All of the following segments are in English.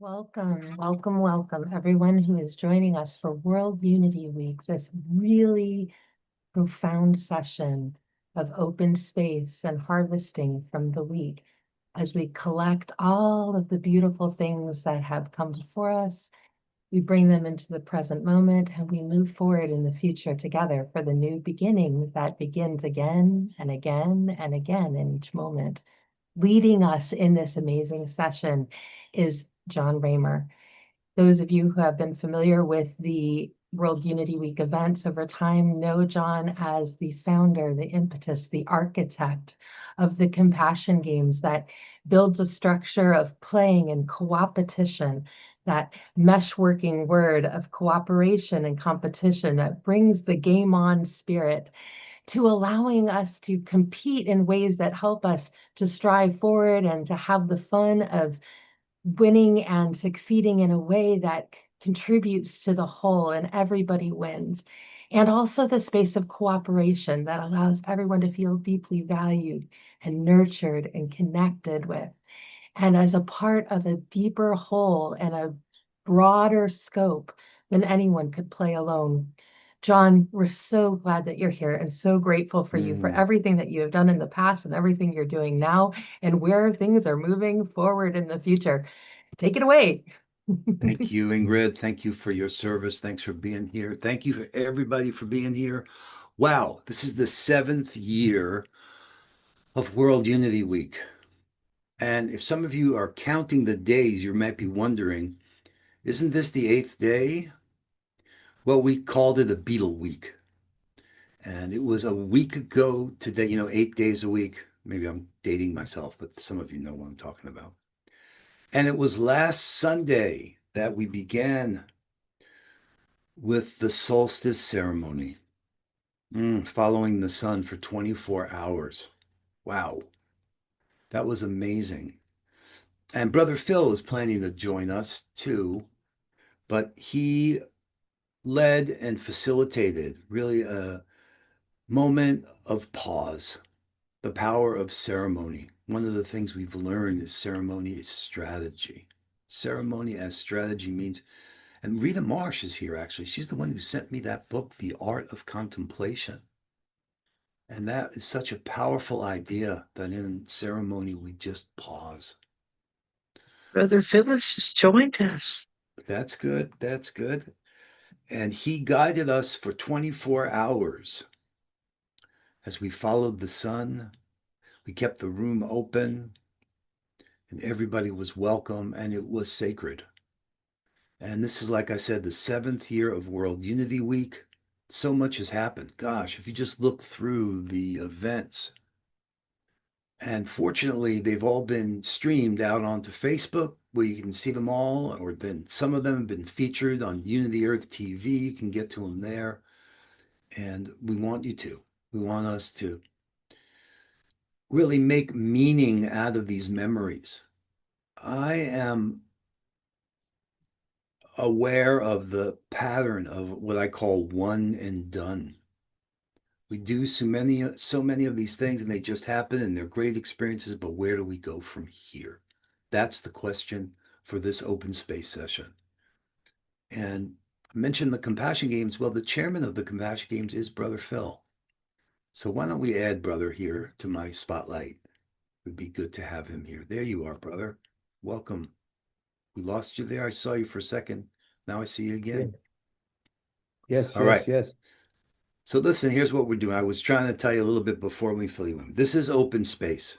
Welcome, welcome, welcome, everyone who is joining us for World Unity Week, this really profound session of open space and harvesting from the week as we collect all of the beautiful things that have come before us. We bring them into the present moment and we move forward in the future together for the new beginning that begins again and again and again in each moment. Leading us in this amazing session is John Raymer. Those of you who have been familiar with the World Unity Week events over time know John as the founder, the impetus, the architect of the Compassion Games that builds a structure of playing and co-opetition, that meshworking word of cooperation and competition that brings the game on spirit to allowing us to compete in ways that help us to strive forward and to have the fun of winning and succeeding in a way that contributes to the whole and everybody wins. And also the space of cooperation that allows everyone to feel deeply valued and nurtured and connected with. And as a part of a deeper whole and a broader scope than anyone could play alone. John, we're so glad that you're here and so grateful for you for Mm, everything that you have done in the past and everything you're doing now and where things are moving forward in the future. Take it away. thank you, Ingrid. Thank you for your service. Thanks for being here. Thank you for everybody for being here. Wow, this is the seventh year of World Unity Week. And if some of you are counting the days, you might be wondering, isn't this the eighth day? Well, we called it a Beetle Week. And it was a week ago today, 8 days a week. Maybe I'm dating myself, but some of you know what I'm talking about. And it was last Sunday that we began with the solstice ceremony, following the sun for 24 hours. Wow, that was amazing. And Brother Phil is planning to join us too, but he led and facilitated really a moment of pause, the power of ceremony. One of the things we've learned is ceremony is strategy. Ceremony as strategy means, and Rita Marsh is here actually. She's the one who sent me that book, The Art of Contemplation. And that is such a powerful idea that in ceremony we just pause. Brother Phyllis has joined us. That's good. That's good. And he guided us for 24 hours as we followed the sun. We kept the room open and everybody was welcome and it was sacred. And this is, like I said, the seventh year of World Unity Week. So much has happened. Gosh, if you just look through the events, and fortunately, they've all been streamed out onto Facebook where you can see them all, or then some of them have been featured on Unity Earth TV. You can get to them there. And we want you to. We want us to really make meaning out of these memories. I am aware of the pattern of what I call one and done. We do so many of these things and they just happen and they're great experiences, but where do we go from here? That's the question for this open space session. And I mentioned the Compassion Games. Well, the chairman of the Compassion Games is Brother Phil. So why don't we add Brother here to my spotlight? It would be good to have him here. There you are, brother. Welcome. We lost you there. I saw you for a second. Now I see you again. Yes, All yes, right. yes. So listen, here's what we're doing. I was trying to tell you a little bit before we fill you in. This is open space.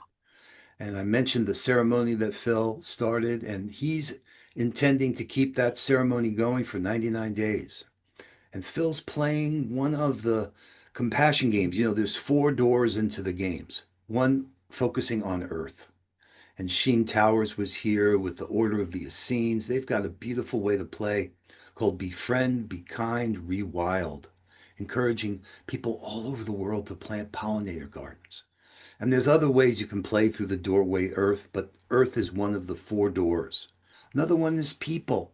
And I mentioned the ceremony that Phil started, and he's intending to keep that ceremony going for 99 days. And Phil's playing one of the compassion games. There's four doors into the games, one focusing on Earth. And Sheen Towers was here with the Order of the Essenes. They've got a beautiful way to play called Befriend, Be Kind, Rewild, encouraging people all over the world to plant pollinator gardens. And there's other ways you can play through the doorway Earth, but Earth is one of the four doors. Another one is people.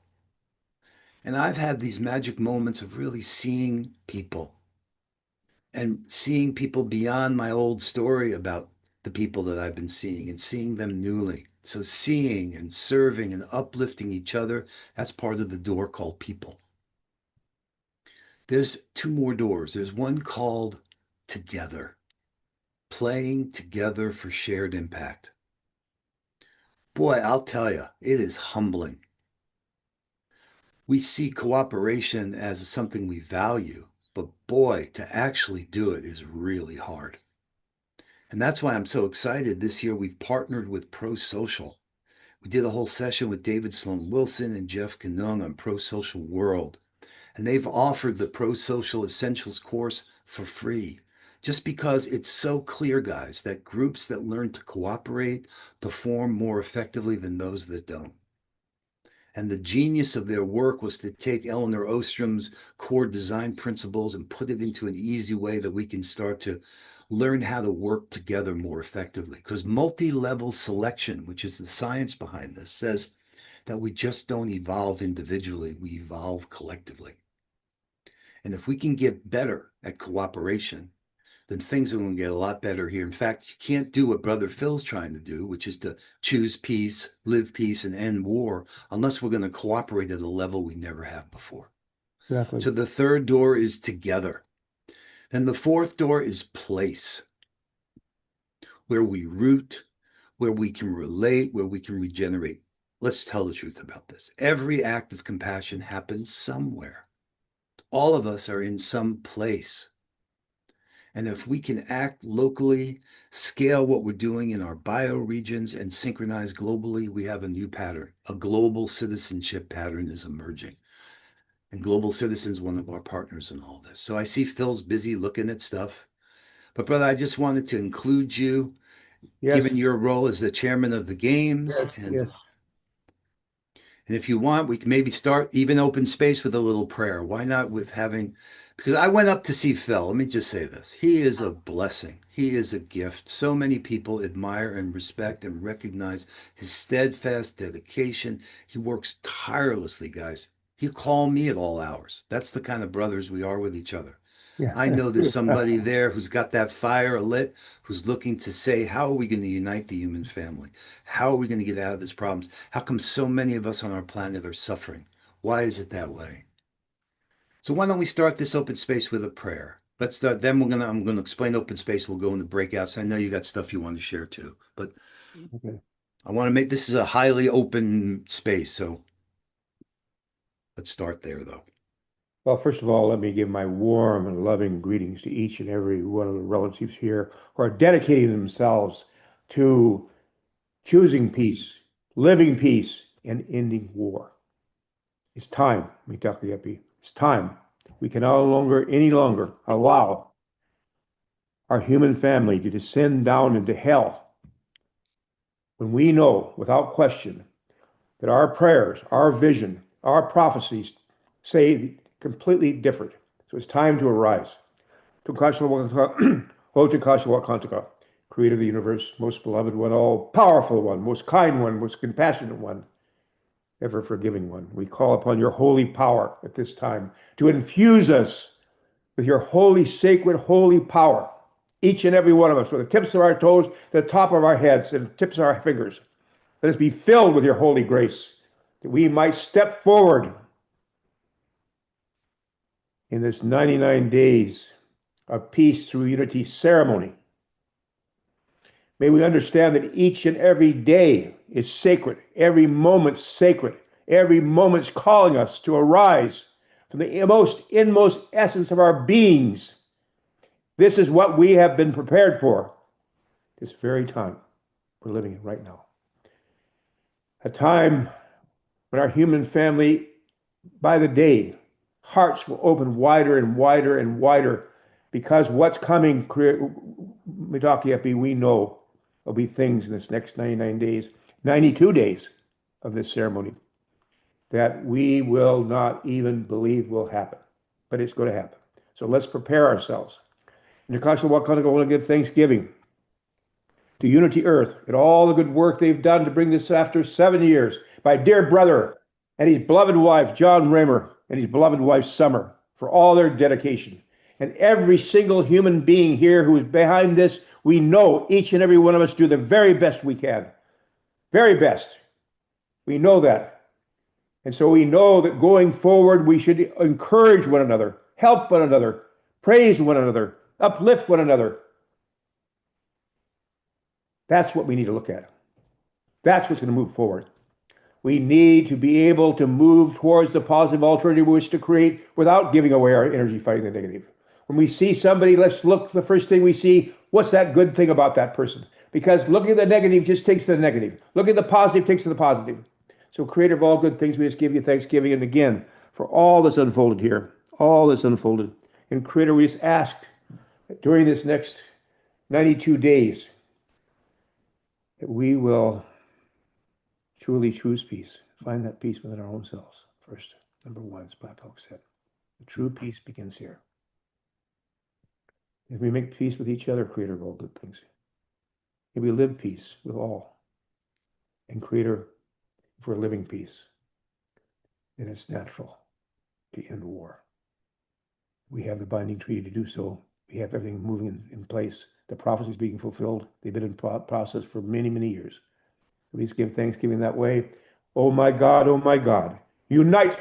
And I've had these magic moments of really seeing people and seeing people beyond my old story about the people that I've been seeing and seeing them newly, So seeing and serving and uplifting each other, that's part of the door called people. There's two more doors. There's one called together, playing together for shared impact. Boy, I'll tell you, it is humbling. We see cooperation as something we value, but boy, to actually do it is really hard. And that's why I'm so excited. This year we've partnered with Pro Social. We did a whole session with David Sloan Wilson and Jeff Canung on Pro Social World. And they've offered the Pro Social Essentials course for free. Just because it's so clear, guys, that groups that learn to cooperate perform more effectively than those that don't. And the genius of their work was to take Eleanor Ostrom's core design principles and put it into an easy way that we can start to learn how to work together more effectively. Because multi-level selection, which is the science behind this, says that we just don't evolve individually, we evolve collectively. And if we can get better at cooperation, then things are going to get a lot better here. In fact, you can't do what Brother Phil's trying to do, which is to choose peace, live peace, and end war, unless we're going to cooperate at a level we never have before. Exactly. So the third door is together. Then the fourth door is place, where we root, where we can relate, where we can regenerate. Let's tell the truth about this. Every act of compassion happens somewhere. All of us are in some place. And if we can act locally, scale what we're doing in our bioregions, and synchronize globally, we have a new pattern. A global citizenship pattern is emerging. And Global Citizen's one of our partners in all this. So I see Phil's busy looking at stuff. But brother, I just wanted to include you, Yes. given your role as the chairman of the games. Yes. Yes. And if you want, we can maybe start even open space with a little prayer. Why not with having, because I went up to see Phil. Let me just say this. He is a blessing. He is a gift. So many people admire and respect and recognize his steadfast dedication. He works tirelessly, guys. He'll call me at all hours. That's the kind of brothers we are with each other. Yeah. I know there's somebody there who's got that fire lit, who's looking to say, how are we going to unite the human family? How are we going to get out of these problems? How come so many of us on our planet are suffering? Why is it that way? So why don't we start this open space with a prayer? Let's start. Then I'm gonna explain open space. We'll go into breakouts. I know you got stuff you want to share too, but Okay. I want to make this is a highly open space. So let's start there, though. Well, first of all, let me give my warm and loving greetings to each and every one of the relatives here who are dedicating themselves to choosing peace, living peace, and ending war. It's time, Mitakuyepi. It's time. We can any longer allow our human family to descend down into hell when we know without question that our prayers, our vision, our prophecies say completely different. So it's time to arise. Creator of the universe, most beloved one, all powerful one, most kind one, most compassionate one, ever forgiving one. We call upon your holy power at this time to infuse us with your holy, sacred, holy power. Each and every one of us, from the tips of our toes to the top of our heads and the tips of our fingers. Let us be filled with your holy grace, that we might step forward in this 99 days of peace through unity ceremony. May we understand that each and every day is sacred, every moment's sacred, every moment's calling us to arise from the inmost essence of our beings. This is what we have been prepared for, this very time we're living in right now. A time when our human family, by the day, hearts will open wider and wider and wider, because what's coming, Mitakuyepi, we know will be things in this next 99 days, 92 days of this ceremony, that we will not even believe will happen, but it's going to happen. So let's prepare ourselves. In Wakanda, I want to give thanksgiving to Unity Earth and all the good work they've done to bring this after 7 years. My dear brother and his beloved wife, John Raymer, and his beloved wife, Summer, for all their dedication. And every single human being here who is behind this, we know each and every one of us do the very best we can. very best. We know that. And so we know that going forward, we should encourage one another, help one another, praise one another, uplift one another. That's what we need to look at. That's what's going to move forward. We need to be able to move towards the positive alternative we wish to create without giving away our energy fighting the negative. When we see somebody, let's look, the first thing we see, what's that good thing about that person? Because looking at the negative just takes the negative. Looking at the positive takes the positive. So, Creator of all good things, we just give you thanksgiving and again for all that's unfolded here, all that's unfolded. And Creator, we just ask that during this next 92 days that we will truly choose peace, find that peace within our own selves first. Number one, as Black Hawk said, the true peace begins here. If we make peace with each other, Creator of all good things, if we live peace with all, and Creator, if we're living peace, then it's natural to end war. We have the binding treaty to do so. We have everything moving in place. The prophecies being fulfilled. They've been in process for many, many years. Please give thanksgiving that way. Oh my God, unite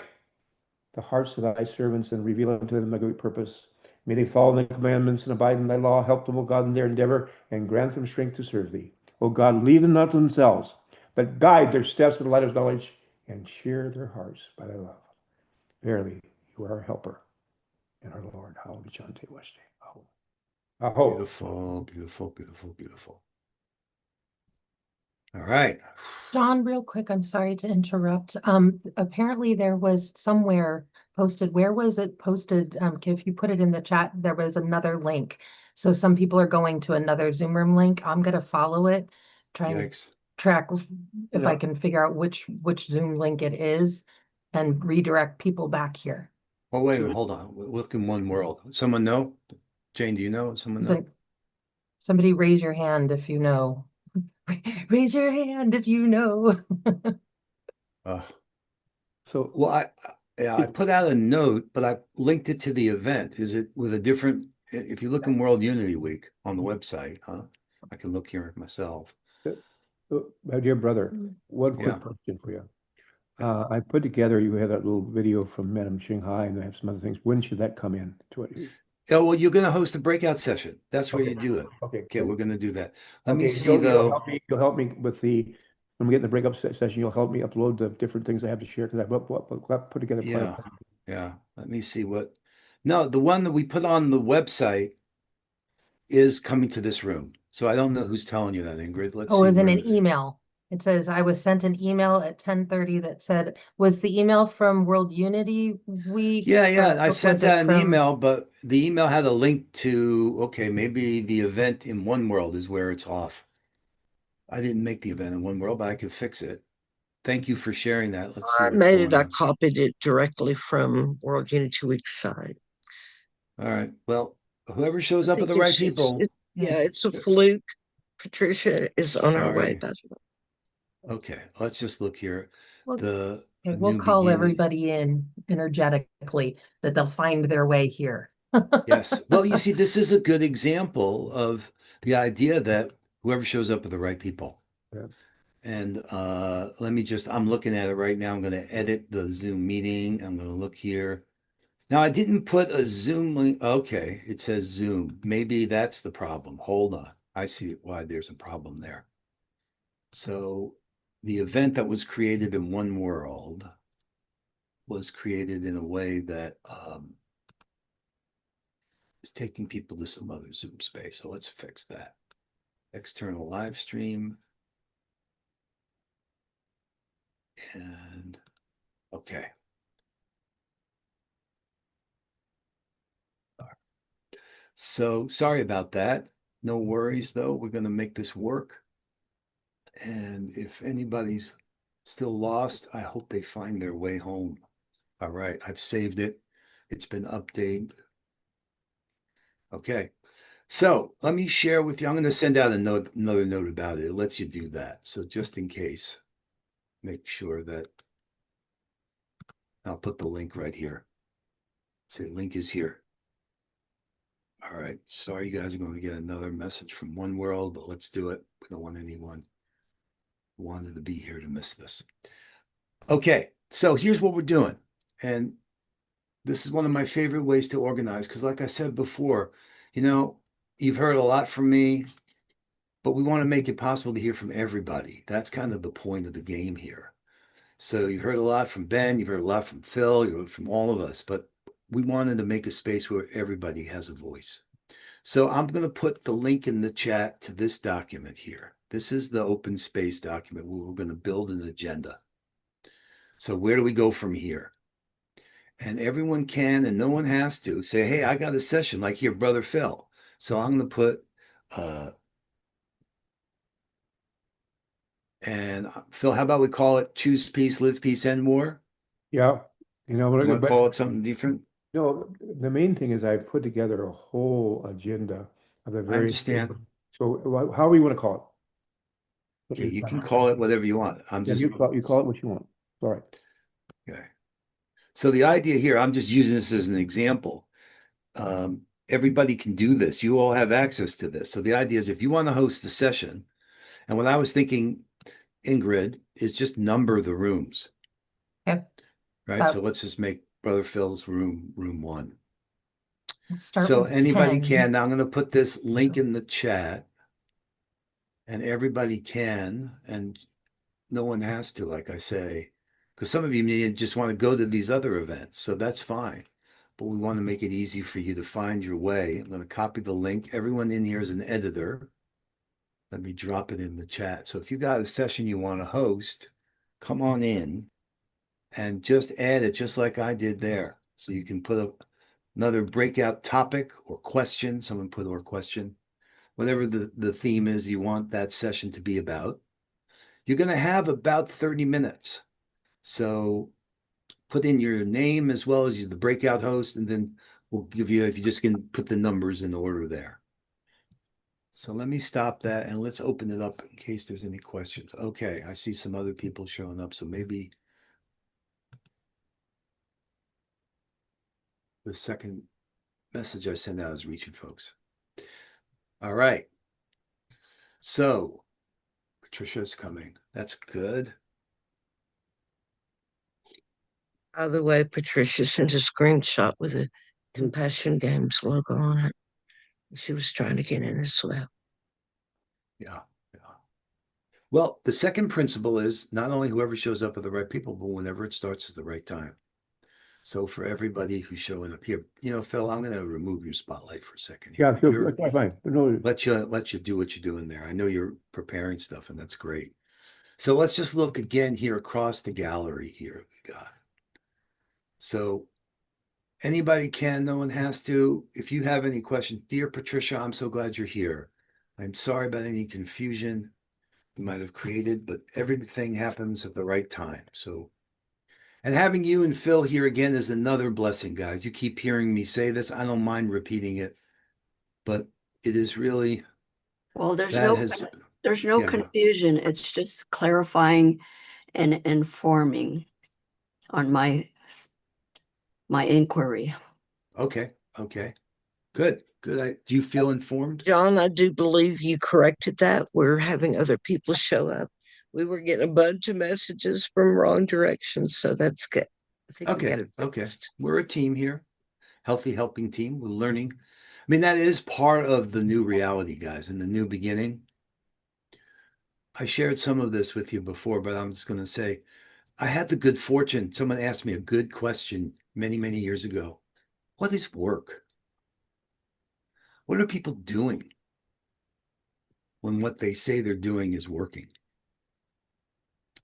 the hearts of thy servants and reveal unto them thy great purpose. May they follow thy commandments and abide in thy law. Help them, O God, in their endeavor, and grant them strength to serve thee. O God, leave them not to themselves, but guide their steps with the light of knowledge, and cheer their hearts by thy love. Verily, you are our helper and our Lord. How Chante Weste. Aho. Aho. Beautiful, beautiful, beautiful, beautiful. All right. John, real quick, I'm sorry to interrupt. Apparently there was somewhere posted, where was it posted? If you put it in the chat, there was another link. So some people are going to another Zoom room link. I'm gonna follow it, try and Yikes. track if I Yeah. can figure out which Zoom link it is and redirect people back here. Oh, wait a minute, hold on. Look in one world. Someone know? Jane, do you know? Someone know? So somebody raise your hand if you know. Raise your hand if you know. So, Well, I put out a note, but I linked it to the event. Is it with a different, if you look in World Unity Week on the website, huh? I can look here myself. my dear brother, one quick Yeah. question for you. I put together, you had that little video from Madam Shanghai, and I have some other things. When should that come in? To it? Oh, well, you're going to host a breakout session. That's where Okay. you do it. Okay. Okay, we're going to do that. Let Okay, me see, though. You'll help me with when we get in the breakup session, you'll help me upload the different things I have to share because I put together quite a Yeah, yeah. Let me see what. No, the one that we put on the website is coming to this room. So I don't know who's telling you that, Ingrid. Let's Oh, it see was in where. an email. It says I was sent an email at 10:30 that said, was the email from World Unity Week? Yeah, yeah. Or I was sent it out an from? email, but the email had a link to, okay, maybe the event in One World is where it's off. I didn't make the event in One World, but I could fix it. Thank you for sharing that. Let's see I what's made it. going I on. copied it directly from World Unity Week site. All right. Well, whoever shows I up are think the right people. yeah, it's a fluke. Patricia is on her way. Sorry. Okay, let's just look here. Well, The okay, a we'll new call beginning. everybody in energetically that they'll find their way here. Yes. Well, you see, this is a good example of the idea that whoever shows up are the right people. Yeah. And let me just, I'm looking at it right now. I'm going to edit the Zoom meeting. I'm going to look here. Now, I didn't put a Zoom link. Okay, it says Zoom. Maybe that's the problem. Hold on. I see why there's a problem there. So the event that was created in One World was created in a way that is taking people to some other Zoom space. So let's fix that. External live stream. And okay. So sorry about that. No worries though. We're going to make this work. And if anybody's still lost, I hope they find their way home. All right. I've saved it. It's been updated. Okay. So let me share with you. I'm going to send out another note about it. It lets you do that. So just in case, make sure that I'll put the link right here. So the link is here. All right. Sorry, you guys are going to get another message from One World, but let's do it. We don't want anyone wanted to be here to miss this. Okay, so here's what we're doing. And this is one of my favorite ways to organize because, like I said before, you've heard a lot from me, but we want to make it possible to hear from everybody. That's kind of the point of the game here. So you've heard a lot from Ben, you've heard a lot from Phil, you've heard from all of us, but we wanted to make a space where everybody has a voice. So I'm going to put the link in the chat to this document here. This is the open space document where we're going to build an agenda. So where do we go from here? And everyone can, and no one has to, say, hey, I got a session like here, Brother Phil. So I'm going to put, and Phil, how about we call it choose peace, live peace, end war? Yeah. You want to but call it something different? no, the main thing is I put together a whole agenda of the I various. understand. So how do you want to call it? Okay, you can call it whatever you want. I'm Yeah, just you call it what you want. All right. okay. So the idea here, I'm just using this as an example. Everybody can do this. You all have access to this. So the idea is if you want to host a session, and what I was thinking, Ingrid, is just number the rooms. Yep. Right. So let's just make Brother Phil's room 1. Let's start So with anybody 10. can. Now I'm going to put this link in the chat, and everybody can, and no one has to, like I say, because some of you may just want to go to these other events. So that's fine. But we want to make it easy for you to find your way. I'm going to copy the link. Everyone in here is an editor. Let me drop it in the chat. So if you got a session you want to host, come on in and just add it just like I did there. So you can put another breakout topic or question. Someone put or question, whatever the theme is you want that session to be about. You're going to have about 30 minutes. So put in your name as well as the breakout host, and then we'll give you, if you just can put the numbers in order there. So let me stop that and let's open it up in case there's any questions. Okay, I see some other people showing up, so maybe the second message I send out is reaching folks. All right. So Patricia's coming. That's good. By the way, Patricia sent a screenshot with a Compassion Games logo on it. She was trying to get in as well. Yeah. Well, the second principle is not only whoever shows up are the right people, but whenever it starts is the right time. So for everybody who's showing up here, Phil, I'm going to remove your spotlight for a second here. Yeah, fine. No, Let you do what you're doing there. I know you're preparing stuff, and that's great. So let's just look again here across the gallery here. We got. So anybody can, no one has to. If you have any questions, dear Patricia, I'm so glad you're here. I'm sorry about any confusion you might have created, but everything happens at the right time. So, and having you and Phil here again is another blessing, guys. You keep hearing me say this. I don't mind repeating it, but it is really, Well, there's that no yeah. confusion. It's just clarifying and informing on my inquiry. Okay. Good. Do you feel informed? John, I do believe you corrected that. We're having other people show up. We were getting a bunch of messages from wrong directions, so that's good. I think we got it fixed. We're a team here, healthy helping team. We're learning. I mean, that is part of the new reality, guys, in the new beginning. I shared some of this with you before, but I'm just going to say, I had the good fortune. Someone asked me a good question many, many years ago. What is work? What are people doing when what they say they're doing is working?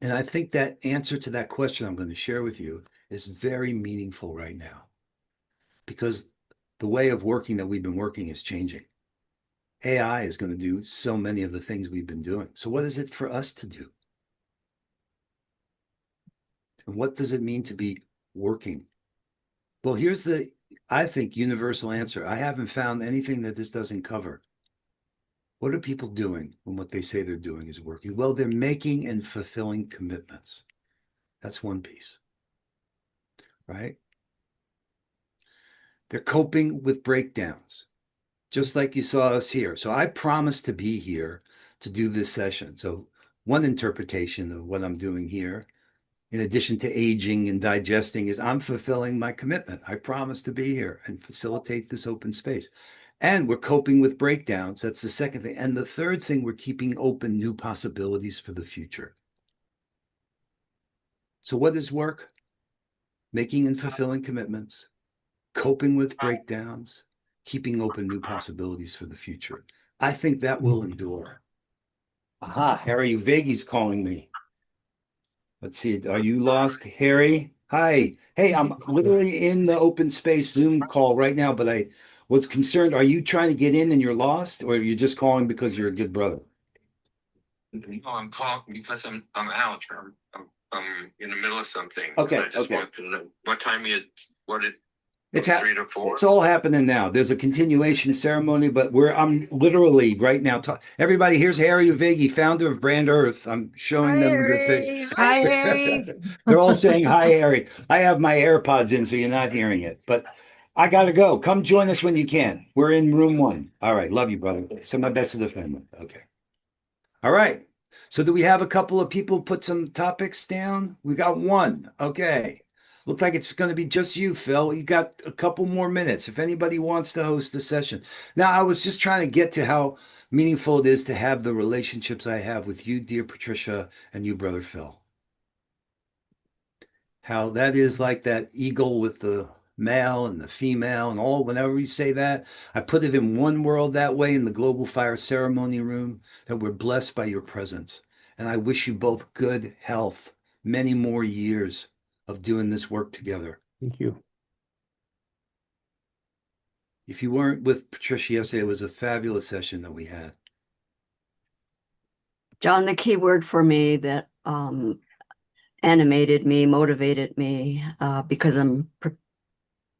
And I think that answer to that question I'm going to share with you is very meaningful right now, because the way of working that we've been working is changing. AI is going to do so many of the things we've been doing. So what is it for us to do? And what does it mean to be working? Well, here's the, I think, universal answer. I haven't found anything that this doesn't cover. What are people doing when what they say they're doing is working? Well, they're making and fulfilling commitments. That's one piece, right? They're coping with breakdowns, just like you saw us here. So I promised to be here to do this session. So one interpretation of what I'm doing here, in addition to aging and digesting, is I'm fulfilling my commitment. I promise to be here and facilitate this open space. And we're coping with breakdowns. That's the second thing. And the third thing, we're keeping open new possibilities for the future. So what is work? Making and fulfilling commitments, coping with breakdowns, keeping open new possibilities for the future. I think that will endure. Aha, Harry Uvegi's calling me. Let's see, are you lost, Harry? Hi. Hey, I'm literally in the open space Zoom call right now, but I was concerned. Are you trying to get in and you're lost, or are you just calling because you're a good brother? No, I'm calling because I'm out. I'm in the middle of something. Okay, I just okay. want to know what time what it, It's from 3 to 4? It's all happening now. There's a continuation ceremony, but I'm literally right now. Everybody, here's Harry Uvegi, founder of Brand Earth. I'm showing Hi, them the thing. Harry. Hi, Harry. They're all saying hi, Harry. I have my AirPods in, so you're not hearing it. But I gotta go. Come join us when you can. We're in room 1. All right, love you, brother. Send my best to the family. Okay. All right. So do we have a couple of people put some topics down? We got one. Okay. Looks like it's going to be just you, Phil. You got a couple more minutes if anybody wants to host the session. Now, I was just trying to get to how meaningful it is to have the relationships I have with you, dear Patricia, and you, brother Phil. How that is like that eagle with the male and the female and all. Whenever we say that, I put it in one world that way in the Global Fire Ceremony Room, that we're blessed by your presence. And I wish you both good health, many more years of doing this work together. Thank you. If you weren't with Patricia yesterday, it was a fabulous session that we had. John, the key word for me that animated me, motivated me, because I'm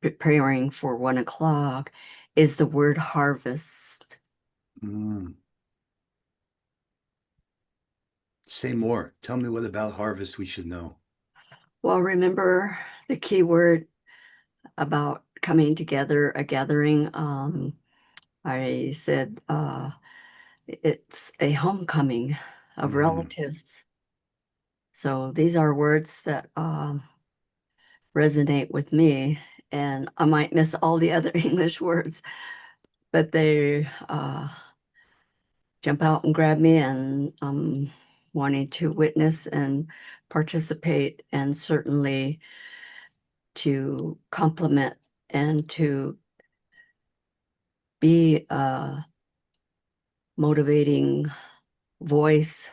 preparing for 1 o'clock, is the word harvest. Mm. Say more. Tell me what about harvest we should know. Well, remember the key word about coming together, a gathering. I said it's a homecoming of relatives. So these are words that resonate with me, and I might miss all the other English words, but they jump out and grab me, and wanting to witness and participate, and certainly to complement and to be a motivating voice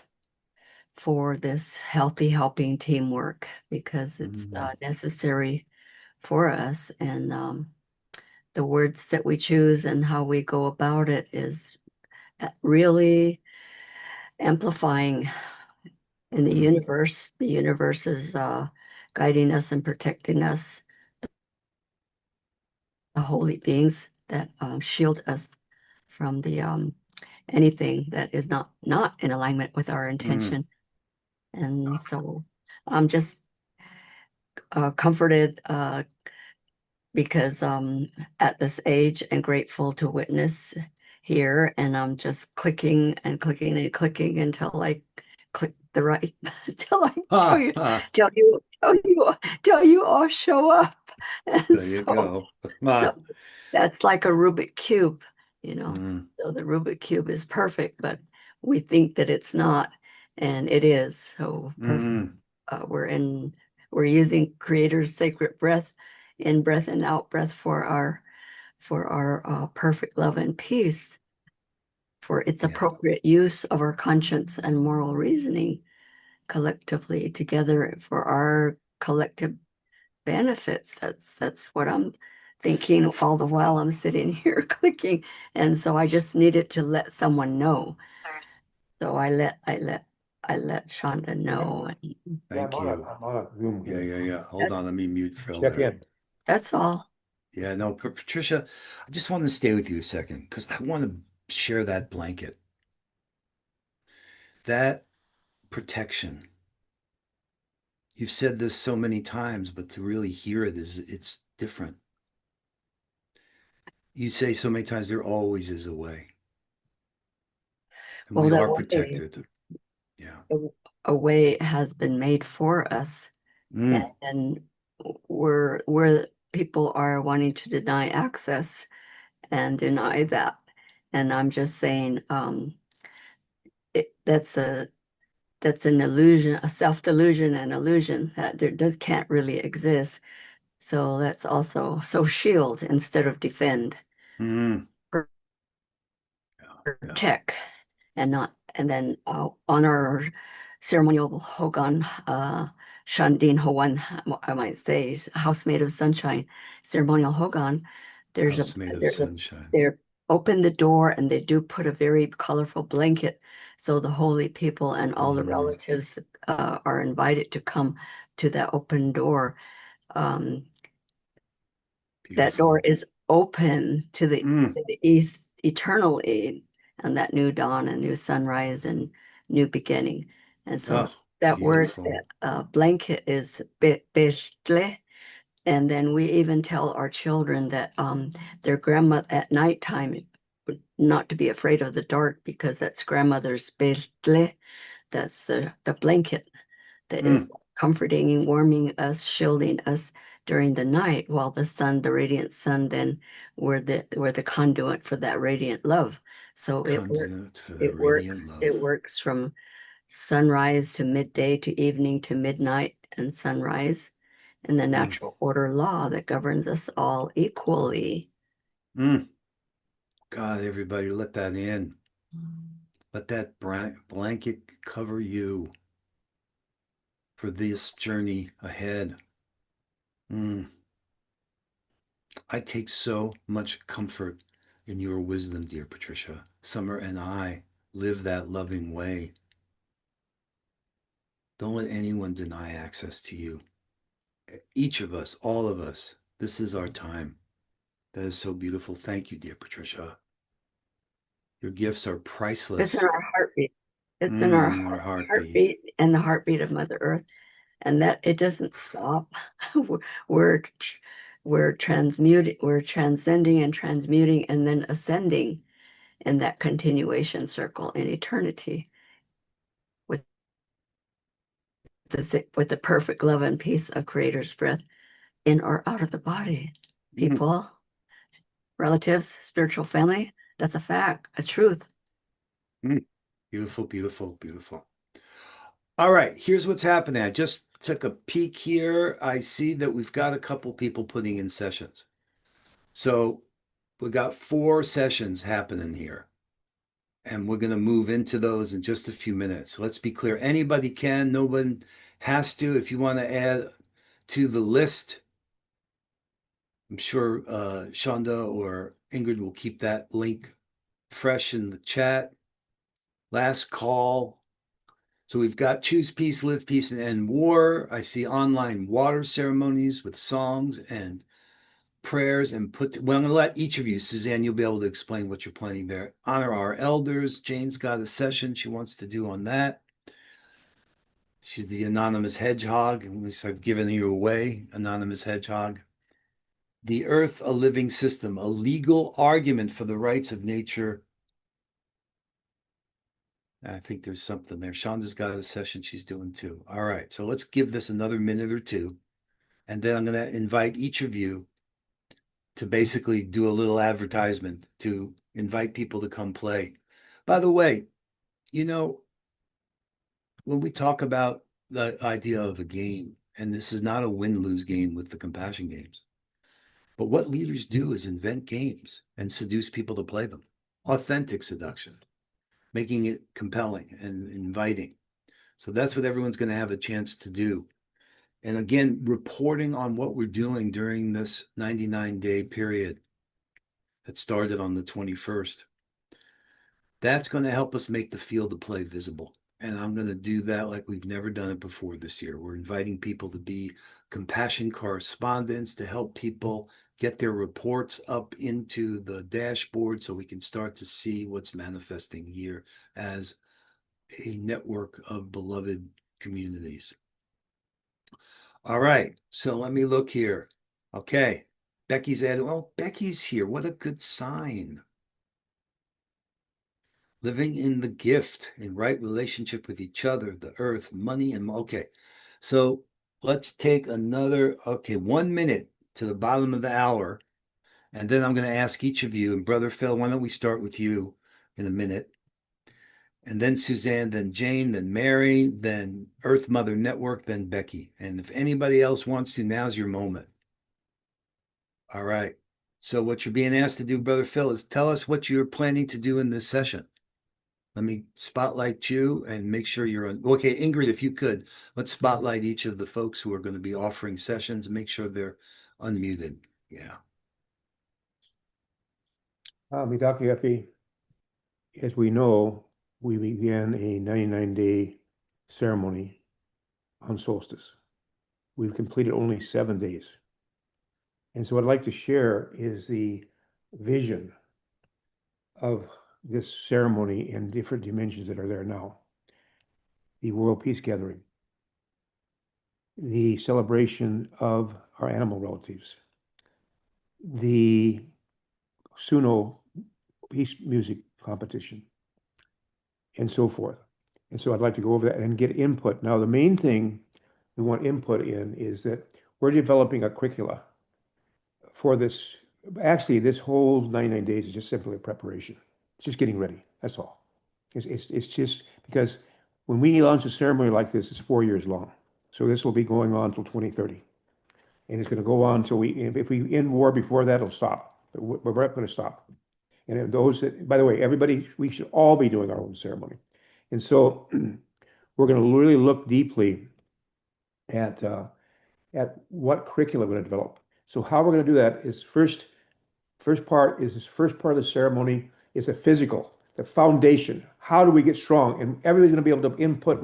for this healthy helping teamwork, because it's necessary for us. And the words that we choose and how we go about it is really amplifying in the universe. The universe is guiding us and protecting us. The holy beings that shield us from the anything that is not in alignment with our intention. And so I'm just comforted because at this age, and grateful to witness here, and I'm just clicking and clicking and clicking until I click the right till I tell you all show up. And There you go. so that's like a Rubik cube, you know. So the Rubik cube is perfect, but we think that it's not, and it is. So perfect. We're using Creator's sacred breath, in breath and out breath, for our perfect love and peace, for its appropriate use of our conscience and moral reasoning collectively together for our collective benefits. That's what I'm thinking all the while I'm sitting here clicking. And so I just needed to let someone know. So I let Shonda know. Thank you. I'm on a Zoom here. Yeah. Hold on. Let me mute Phil. Check there. in. That's all. Yeah, no, Patricia, I just want to stay with you a second because I want to share that blanket. That protection. You've said this so many times, but to really hear it it's different. You say so many times there always is a way. And Well, we that are way- protected. Yeah. a way has been made for us, and where people are wanting to deny access and deny that. And I'm just saying, that's an illusion, a self-delusion and illusion that there does can't really exist. So let's also shield instead of defend, protect, and not, and then on our ceremonial Hogan, Shandin Hogan, I might say, house made of sunshine, ceremonial Hogan. House made of sunshine. They're open the door and they do put a very colorful blanket, so the holy people and all the relatives are invited to come to that open door. That door is open to the east eternally, and that new dawn and new sunrise and new beginning. And so that word, that blanket is bestle. And then we even tell our children that their grandma at nighttime not to be afraid of the dark, because that's grandmother's bestle. That's the blanket that is comforting and warming us, shielding us during the night, while the sun, the radiant sun, then we're the conduit for that radiant love. So it works from sunrise to midday to evening to midnight and sunrise, and the natural order law that governs us all equally. God, everybody, let that in. Let that blanket cover you for this journey ahead. I take so much comfort in your wisdom, dear Patricia. Summer and I live that loving way. Don't let anyone deny access to you. Each of us, all of us, this is our time. That is so beautiful. Thank you, dear Patricia. Your gifts are priceless. It's in our heartbeat. It's in our heartbeat and the heartbeat of Mother Earth, and that it doesn't stop. We're transmuting, we're transcending and transmuting and then ascending in that continuation circle in eternity with the perfect love and peace of Creator's breath in or out of the body. People, relatives, spiritual family, that's a fact, a truth. Beautiful, beautiful, beautiful. All right, here's what's happening. I just took a peek here. I see that we've got a couple people putting in sessions. So we got 4 sessions happening here. And we're going to move into those in just a few minutes. Let's be clear. Anybody can, no one has to. If you want to add to the list, I'm sure Shonda or Ingrid will keep that link fresh in the chat. Last call. So we've got Choose Peace, Live Peace, and End War. I see online water ceremonies with songs and prayers and well, I'm going to let each of you, Suzanne, you'll be able to explain what you're planning there. Honor our elders. Jane's got a session she wants to do on that. She's the anonymous hedgehog. At least I've given you away, anonymous hedgehog. The earth, a living system, a legal argument for the rights of nature. I think there's something there. Shonda's got a session she's doing too. All right, so let's give this another minute or two. And then I'm going to invite each of you to basically do a little advertisement to invite people to come play. By the way, you know, when we talk about the idea of a game, and this is not a win-lose game with the compassion games, but what leaders do is invent games and seduce people to play them. Authentic seduction, making it compelling and inviting. So that's what everyone's going to have a chance to do. And again, reporting on what we're doing during this 99-day period that started on the 21st. That's going to help us make the field of play visible. And I'm going to do that like we've never done it before this year. We're inviting people to be compassion correspondents to help people get their reports up into the dashboard so we can start to see what's manifesting here as a network of beloved communities. All right, so let me look here. Okay, Becky's added. Well, Becky's here. What a good sign. living in the gift, in right relationship with each other, the earth, money, and okay. So let's take another, 1 minute to the bottom of the hour. And then I'm going to ask each of you, and Brother Phil, why don't we start with you in a minute? And then Suzanne, then Jane, then Mary, then Earth Mother Network, then Becky. And if anybody else wants to, now's your moment. All right. So what you're being asked to do, Brother Phil, is tell us what you're planning to do in this session. Let me spotlight you and make sure you're on. Okay, Ingrid, if you could, let's spotlight each of the folks who are going to be offering sessions and make sure they're unmuted. Yeah. Mitaki Epi, as we know, we began a 99-day ceremony on solstice. We've completed only 7 days. And so what I'd like to share is the vision of this ceremony in different dimensions that are there now. The World Peace Gathering, the celebration of our animal relatives, the Suno peace music competition, and so forth. And so I'd like to go over that and get input. Now, the main thing we want input in is that we're developing a curricula for this. Actually, this whole 99 days is just simply a preparation. It's just getting ready. That's all. It's just because when we launch a ceremony like this, it's 4 years long. So this will be going on until 2030. And it's going to go on until if we end war before that, it'll stop. But we're not going to stop. And those that, by the way, everybody, we should all be doing our own ceremony. And so we're going to really look deeply at what curriculum we're going to develop. So how we're going to do that is first part of the ceremony is a physical, the foundation. How do we get strong? And everybody's going to be able to input.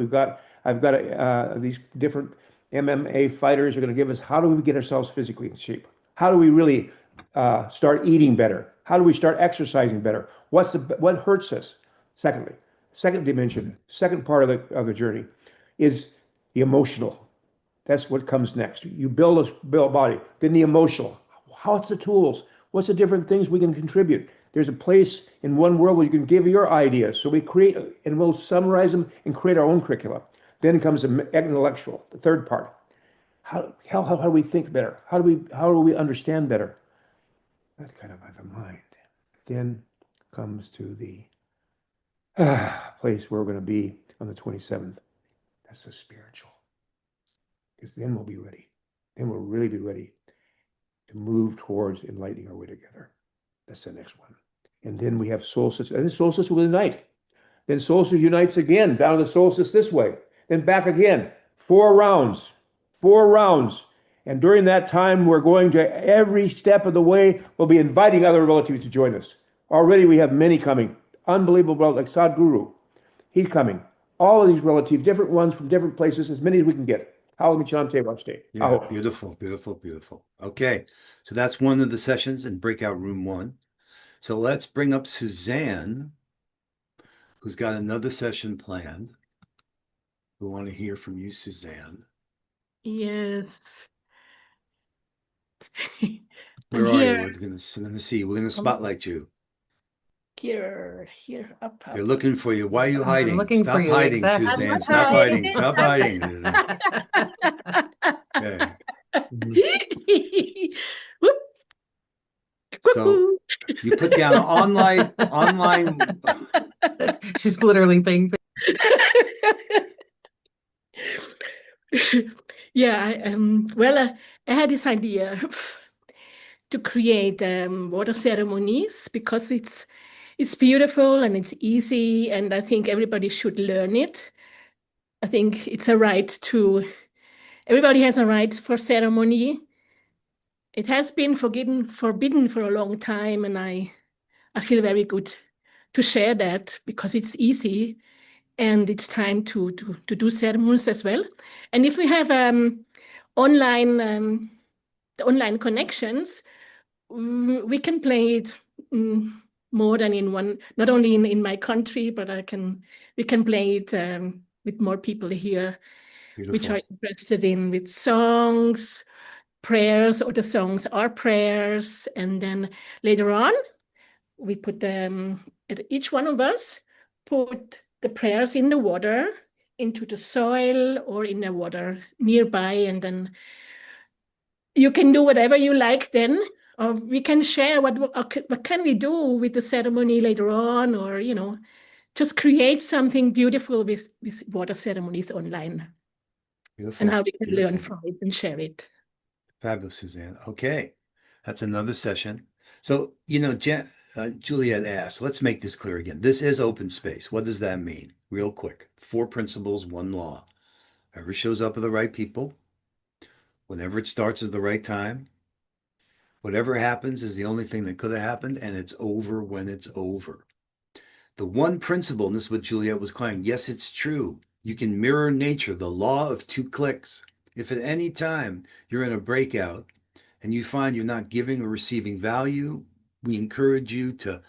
I've got these different MMA fighters are going to give us how do we get ourselves physically in shape? How do we really start eating better? How do we start exercising better? What hurts us? Second dimension, second part of the journey is the emotional. That's what comes next. You build a body, then the emotional. What's the tools? What's the different things we can contribute? There's a place in One World where you can give your ideas. So we create, and we'll summarize them and create our own curricula. Then comes the intellectual, the third part. How do we think better? How do we understand better? That's kind of the mind. Then comes to the place where we're going to be on the 27th. That's the spiritual. Because then we'll be ready. Then we'll really be ready to move towards enlightening our way together. That's the next one. And then we have solstice. And then solstice will unite. Then solstice unites again down to the solstice this way. Then back again. 4 rounds. 4 rounds. And during that time, we're going to every step of the way, we'll be inviting other relatives to join us. Already we have many coming. Unbelievable, like Sadhguru. He's coming. All of these relatives, different ones from different places, as many as we can get. Yeah, beautiful, beautiful, beautiful. Okay, so that's one of the sessions in breakout room 1. So let's bring up Suzanne, who's got another session planned. We want to hear from you, Suzanne. Yes. Where I'm are here. you? We're going to see. We're going to spotlight you. Here, up. They're looking for you. Why are you hiding? looking for Stop you, hiding, exactly. Suzanne. I'm Stop hiding. hiding. Stop hiding. Suzanne. Okay. Whoop. So Woo-hoo. you put down online. She's literally being. Yeah, I had this idea to create water ceremonies because it's beautiful and it's easy, and I think everybody should learn it. I think it's a right everybody has a right for ceremony. It has been forbidden for a long time, and I feel very good to share that because it's easy and it's time to do ceremonies as well. And if we have online connections, we can play it more than in one, not only in my country, but we can play it with more people here, which are interested with songs, prayers, or the songs are prayers. And then later on, we put each one of us put the prayers in the water, into the soil or in the water nearby, and then you can do whatever you like then. Or we can share what can we do with the ceremony later on, or just create something beautiful with water ceremonies online. Beautiful. And how we can learn Beautiful. from it and share it. Fabulous, Suzanne. Okay, that's another session. So, Juliet asked, let's make this clear again. This is open space. What does that mean? Real quick. 4 principles, 1 law. Whoever shows up are the right people. Whenever it starts is the right time. Whatever happens is the only thing that could have happened, and it's over when it's over. The one principle, and this is what Juliet was claiming, yes, it's true. You can mirror nature, the law of 2 clicks. If at any time you're in a breakout and you find you're not giving or receiving value, we encourage you to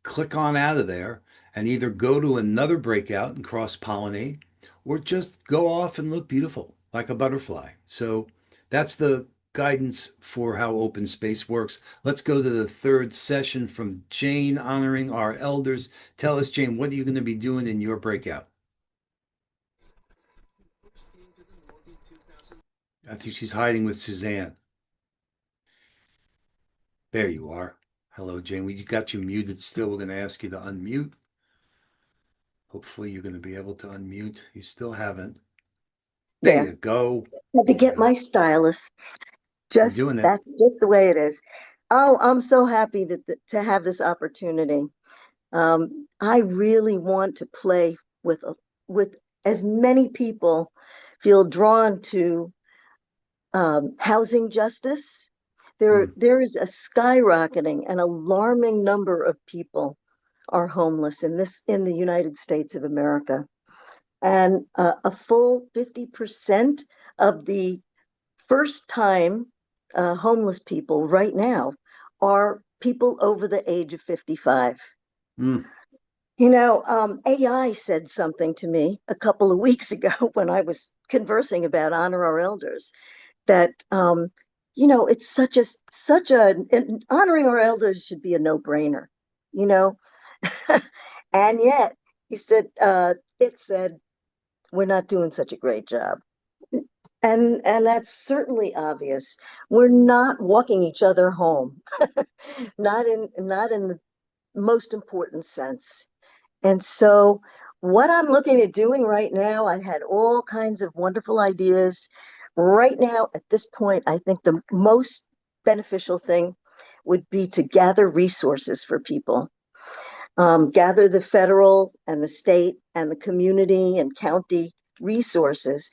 click on out of there and either go to another breakout and cross-pollinate, or just go off and look beautiful like a butterfly. So that's the guidance for how open space works. Let's go to the 3rd session from Jane, honoring our elders. Tell us, Jane, what are you going to be doing in your breakout? I think she's hiding with Suzanne. There you are. Hello, Jane. We got you muted still. We're going to ask you to unmute. Hopefully you're going to be able to unmute. You still haven't. There you go. Had to get my stylus. You're doing it. That's just the way it is. Oh, I'm so happy to have this opportunity. I really want to play with as many people feel drawn to housing justice. There is a skyrocketing, an alarming number of people are homeless in the United States of America. And a full 50% of the first-time homeless people right now are people over the age of 55. AI said something to me a couple of weeks ago when I was conversing about Honor Our Elders, that it's such a honoring our elders should be a no-brainer, and yet he said it said we're not doing such a great job. And that's certainly obvious. We're not walking each other home, not in the most important sense. And so what I'm looking at doing right now, I had all kinds of wonderful ideas. Right now, at this point, I think the most beneficial thing would be to gather resources for people. Gather the federal and the state and the community and county resources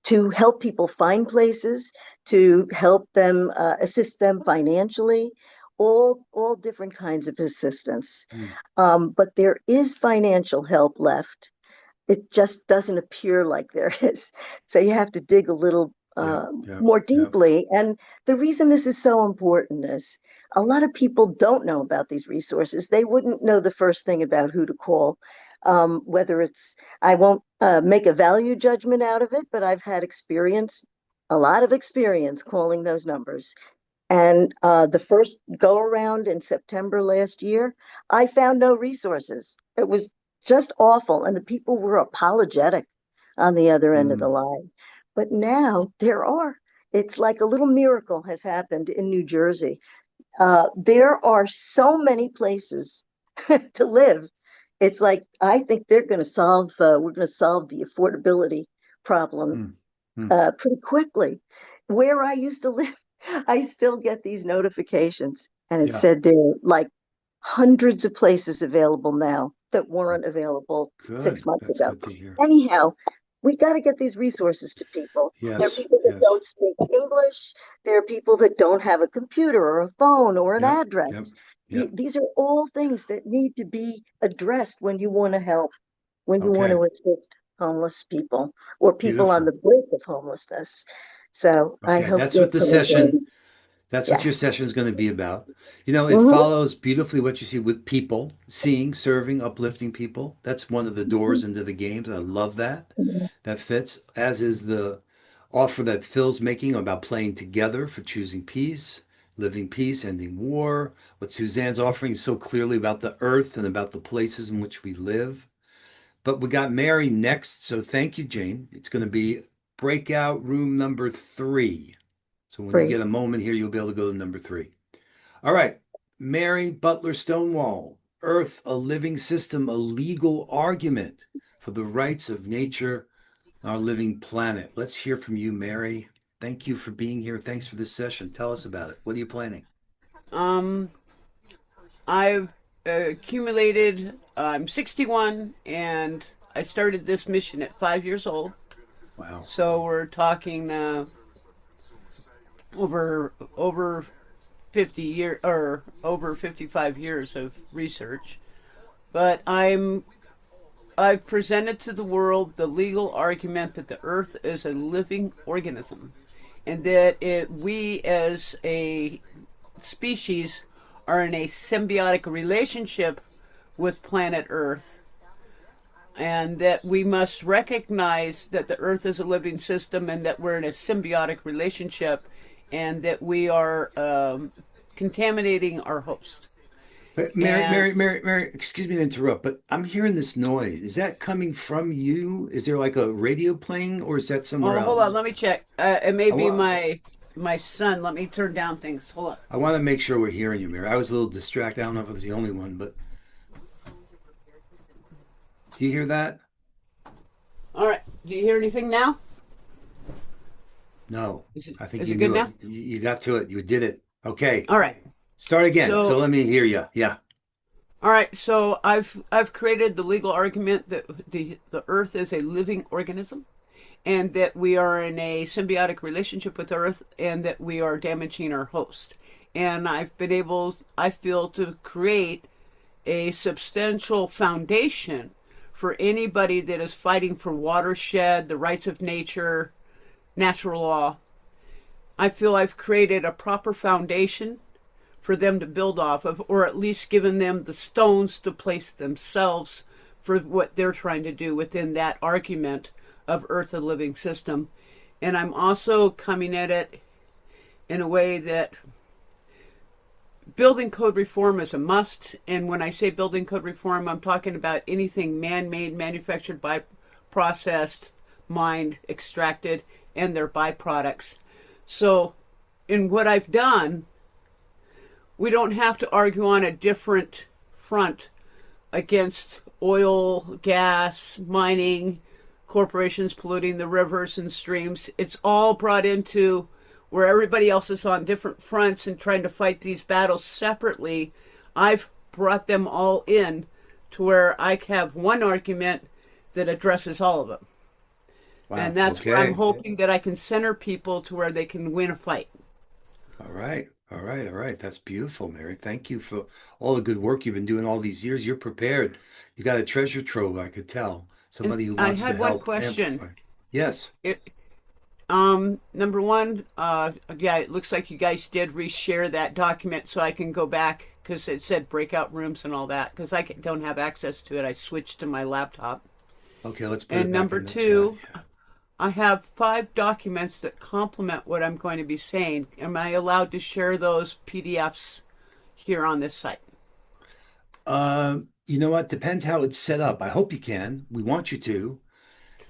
to help people find places, to help them, assist them financially, all different kinds of assistance. But there is financial help left. It just doesn't appear like there is. So you have to dig a little more deeply. And the reason this is so important is a lot of people don't know about these resources. They wouldn't know the first thing about who to call. Whether I won't make a value judgment out of it, but I've had a lot of experience calling those numbers. And the first go around in September last year, I found no resources. It was just awful. And the people were apologetic on the other end of the line. But now there are. It's like a little miracle has happened in New Jersey. There are so many places to live. It's like, I think we're going to solve the affordability problem pretty quickly. Where I used to live, I still get these notifications, and it said there are like hundreds of places available now that weren't available 6 months ago. Good to hear. Anyhow, we got to get these resources to people. Yes, there are people that don't speak English. There are people that don't have a computer or a phone or an address. These are all things that need to be addressed when you want to help, when you want to assist homeless people or people on the brink of homelessness. So I hope that's what the session. That's what your Yes. session is going to be about. It follows beautifully what you see with people, seeing, serving, uplifting people. That's one of the doors into the games. I love that. That fits, as is the offer that Phil's making about playing together for choosing peace, living peace, ending war. What Suzanne's offering is so clearly about the earth and about the places in which we live. But we got Mary next. So thank you, Jane. It's going to be breakout room number 3. So when you Great. get a moment here, you'll be able to go to number 3. All right. Mary Butler Stonewall, Earth, a living system, a legal argument for the rights of nature, our living planet. Let's hear from you, Mary. Thank you for being here. Thanks for this session. Tell us about it. What are you planning? I've accumulated, I'm 61, and I started this mission at 5 years old. Wow. So we're talking over 50 years or over 55 years of research. But I've presented to the world the legal argument that the Earth is a living organism, and that we as a species are in a symbiotic relationship with planet Earth, and that we must recognize that the Earth is a living system and that we're in a symbiotic relationship, and that we are contaminating our host. Mary, excuse me to interrupt, but I'm hearing this noise. Is that coming from you? Is there like a radio playing, or is that somewhere Oh, hold else? on, let me check. It may be my son. Let me turn down things. Hold on. I want to make sure we're hearing you, Mary. I was a little distracted. I don't know if I was the only one, but do you hear that? All right. Do you hear anything now? No. I think is you it good knew now? it. You got to it. You did it. Okay. All right. Start again. So- So let me hear you. Yeah. All right. So I've created the legal argument that the Earth is a living organism, and that we are in a symbiotic relationship with Earth, and that we are damaging our host. And I've been able, I feel, to create a substantial foundation for anybody that is fighting for watershed, the rights of nature, natural law. I feel I've created a proper foundation for them to build off of, or at least given them the stones to place themselves for what they're trying to do within that argument of Earth a living system. And I'm also coming at it in a way that building code reform is a must. And when I say building code reform, I'm talking about anything man-made, manufactured, by processed, mined, extracted, and their byproducts. So in what I've done, we don't have to argue on a different front against oil, gas, mining, corporations polluting the rivers and streams. It's all brought into where everybody else is on different fronts and trying to fight these battles separately. I've brought them all in to where I have one argument that addresses all of them. Wow. And that's okay. where I'm hoping that I can center people to where they can win a fight. All right. All right. All right. That's beautiful, Mary. Thank you for all the good work you've been doing all these years. You're prepared. You got a treasure trove, I could tell. Somebody who I wants to had one help question. amplify. Yes. Number one, yeah, it looks like you guys did reshare that document so I can go back, because it said breakout rooms and all that, because don't have access to it. I switched to my laptop. Okay, let's put it And back number in the two, chat. Yeah. I have 5 documents that complement what I'm going to be saying. Am I allowed to share those PDFs here on this site? You know what? Depends how it's set up. I hope you can. We want you to.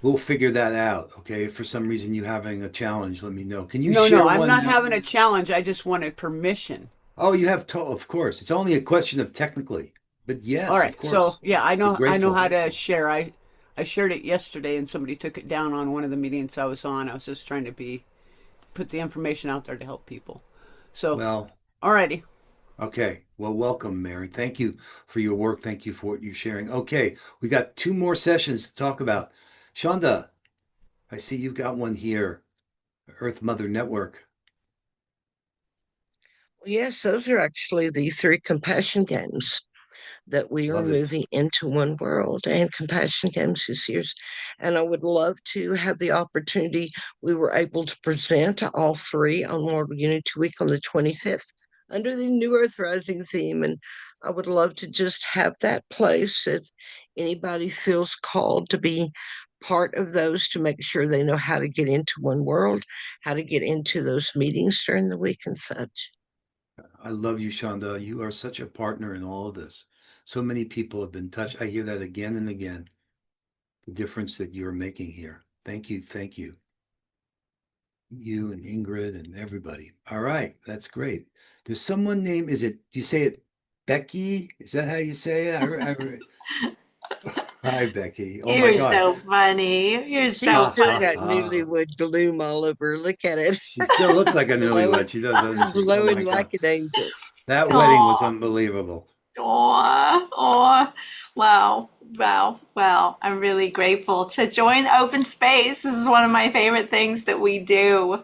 We'll figure that out. Okay. If for some reason you're having a challenge, let me know. Can you share No, I'm one? not having a challenge. I just wanted permission. Oh, you have to, of course. It's only a question of technically. But yes, All right. of course. So yeah, I Be know grateful. how to share. I shared it yesterday, and somebody took it down on one of the meetings I was on. I was just trying to put the information out there to help people. So, Well, alrighty. okay. Well, welcome, Mary. Thank you for your work. Thank you for what you're sharing. Okay, we got 2 more sessions to talk about. Shonda, I see you've got one here. Earth Mother Network. Yes, those are actually the 3 compassion games that we are Love it. moving into one world, and compassion games is yours. And I would love to have the opportunity. We were able to present all 3 on World Unity Week on the 25th under the New Earth Rising theme. And I would love to just have that place if anybody feels called to be part of those, to make sure they know how to get into one world, how to get into those meetings during the week and such. I love you, Shonda. You are such a partner in all of this. So many people have been touched. I hear that again and again. The difference that you're making here. Thank you. Thank you. You and Ingrid and everybody. All right. That's great. There's someone named, you say it Becky? Is that how you say it? Hi, Becky. Oh my You're God. so funny. You're She's so still Ha, got funny. newlywed bloom all over her. Look at it. She still looks like a Glowing, newlywed. She does, doesn't she? Oh glowing my like God. an angel. That wedding was Aw, unbelievable. aw. Wow. Wow. Well, I'm really grateful to join Open Space. This is one of my favorite things that we do.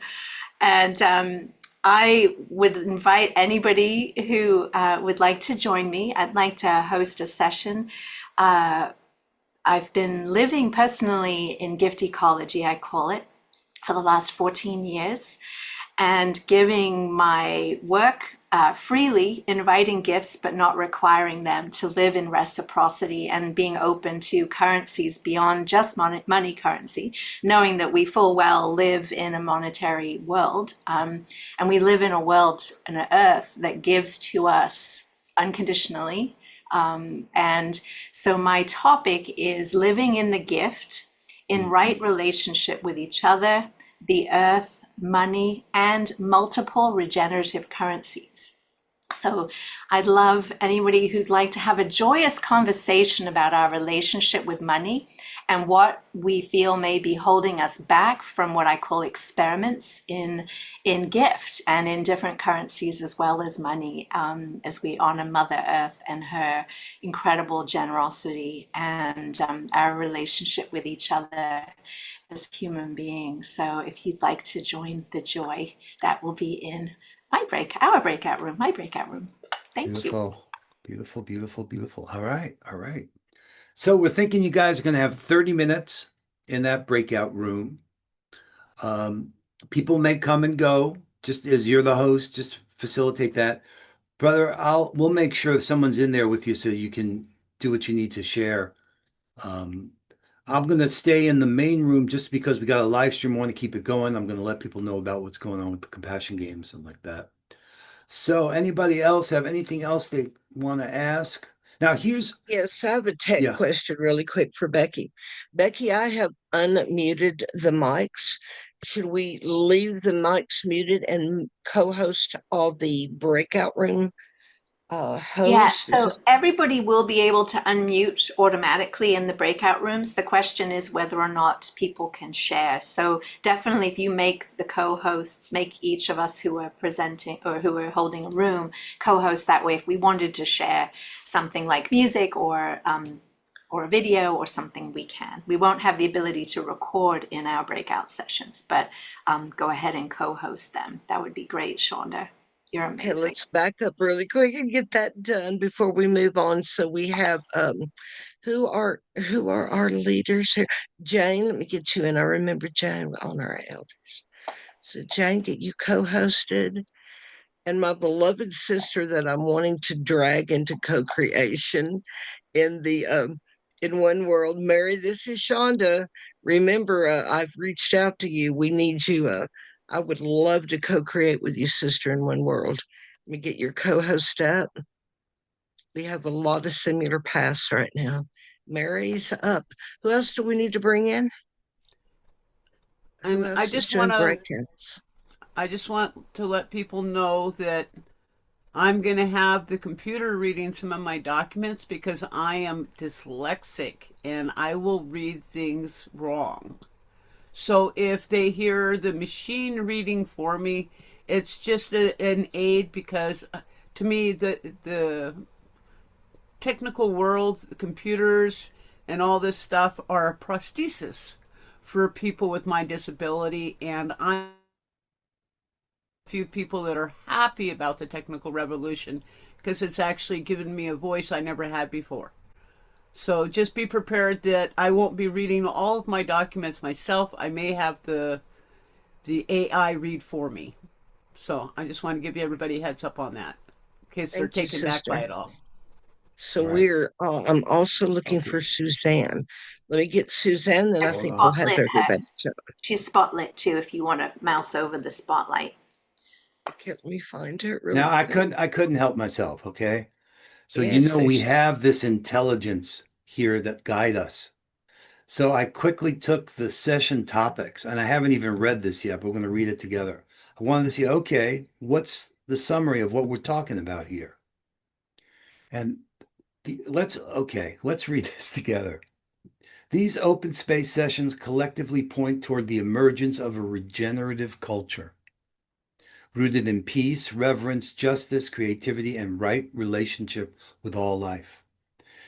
And I would invite anybody who would like to join me. I'd like to host a session. I've been living personally in gift ecology, I call it, for the last 14 years, and giving my work freely, inviting gifts, but not requiring them, to live in reciprocity and being open to currencies beyond just money currency, knowing that we full well live in a monetary world. And we live in a world, an earth that gives to us unconditionally. And so my topic is living in the gift in right relationship with each other, the earth, money, and multiple regenerative currencies. So I'd love anybody who'd like to have a joyous conversation about our relationship with money and what we feel may be holding us back from what I call experiments in gift and in different currencies as well as money, as we honor Mother Earth and her incredible generosity and our relationship with each other as human beings. So if you'd like to join the joy, that will be in my breakout room. Thank you. Beautiful. Beautiful, beautiful, beautiful. All right. All right. So we're thinking you guys are going to have 30 minutes in that breakout room. People may come and go, just as you're the host, just facilitate that. Brother, we'll make sure someone's in there with you so you can do what you need to share. I'm going to stay in the main room just because we got a live stream. I want to keep it going. I'm going to let people know about what's going on with the compassion games and like that. So anybody else have anything else they want to ask? Now here's, Yes, I have a tech yeah. question really quick for Becky. Becky, I have unmuted the mics. Should we leave the mics muted and co-host all the breakout room Yeah, hosts? so everybody will be able to unmute automatically in the breakout rooms. The question is whether or not people can share. So definitely if you make the co-hosts, make each of us who are presenting or who are holding a room co-host, that way if we wanted to share something like music or a video or something, we can. We won't have the ability to record in our breakout sessions, but go ahead and co-host them. That would be great, Shonda. You're amazing. Okay, let's back up really quick and get that done before we move on. So we have who are our leaders here? Jane, let me get you in. I remember Jane on our elders. So Jane, get you co-hosted. And my beloved sister that I'm wanting to drag into co-creation in the in one world. Mary, this is Shonda. Remember, I've reached out to you. We need you. I would love to co-create with you, sister, in one world. Let me get your co-host up. We have a lot of similar paths right now. Mary's up. Who else do we need to bring in? Who And I else is just doing want to breakouts? I just want to let people know that I'm going to have the computer reading some of my documents because I am dyslexic and I will read things wrong. So if they hear the machine reading for me, it's just an aid because to me the technical world, the computers and all this stuff are a prosthesis for people with my disability, and I'm few people that are happy about the technical revolution because it's actually given me a voice I never had before. So just be prepared that I won't be reading all of my documents myself. I may have the AI read for me. So I just want to give everybody a heads up on that in case they're Thank you, taken back by sister. it all. So Right. I'm also looking Okay. for Suzanne. Let me get Suzanne, then I Let's think we'll have spotlit her. everybody. She's spotlit too if you want to mouse over the spotlight. Okay, let me find it really Now quick. I couldn't help myself, okay? So Yes, we there's have this intelligence here that guide us. So I quickly took the session topics, and I haven't even read this yet, but we're going to read it together. I wanted to see, okay, what's the summary of what we're talking about here? And let's read this together. These open space sessions collectively point toward the emergence of a regenerative culture rooted in peace, reverence, justice, creativity, and right relationship with all life.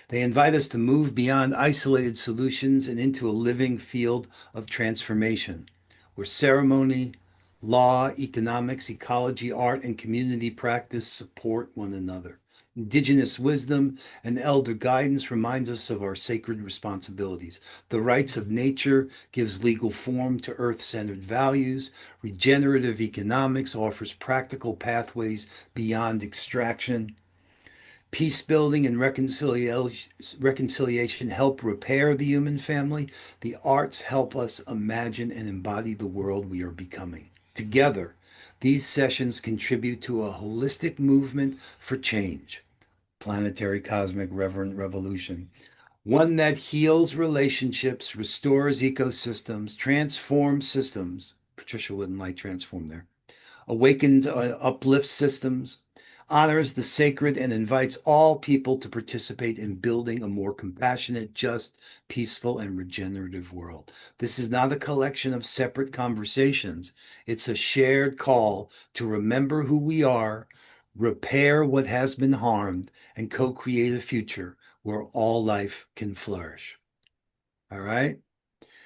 They invite us to move beyond isolated solutions and into a living field of transformation, where ceremony, law, economics, ecology, art, and community practice support one another. Indigenous wisdom and elder guidance reminds us of our sacred responsibilities. The rights of nature gives legal form to earth-centered values. Regenerative economics offers practical pathways beyond extraction. Peace building and reconciliation help repair the human family. The arts help us imagine and embody the world we are becoming. Together, these sessions contribute to a holistic movement for change, planetary cosmic reverent revolution, one that heals relationships, restores ecosystems, transforms systems. Patricia wouldn't like transform there. Awakens, uplifts systems, honors the sacred, and invites all people to participate in building a more compassionate, just, peaceful, and regenerative world. This is not a collection of separate conversations. It's a shared call to remember who we are, repair what has been harmed, and co-create a future where all life can flourish. All right?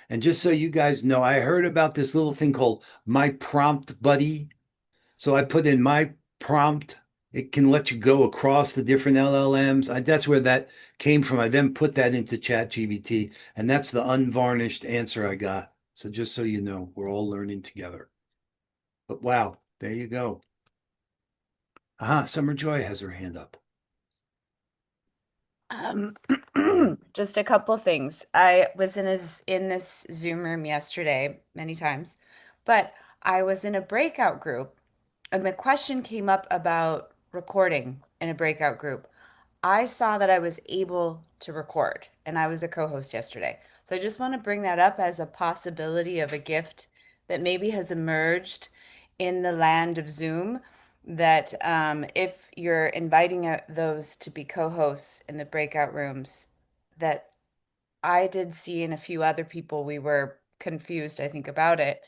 And just so you guys know, I heard about this little thing called My Prompt Buddy. So I put in my prompt. It can let you go across the different LLMs. That's where that came from. I then put that into ChatGPT, and that's the unvarnished answer I got. So just so you know, we're all learning together. But wow, there you go. Summer Joy has her hand up. Um, just a couple things. I was in this Zoom room yesterday many times, but I was in a breakout group, and the question came up about recording in a breakout group. I saw that I was able to record, and I was a co-host yesterday. So I just want to bring that up as a possibility of a gift that maybe has emerged in the land of Zoom, that if you're inviting those to be co-hosts in the breakout rooms, that I did see in a few other people, we were confused, I think, about it,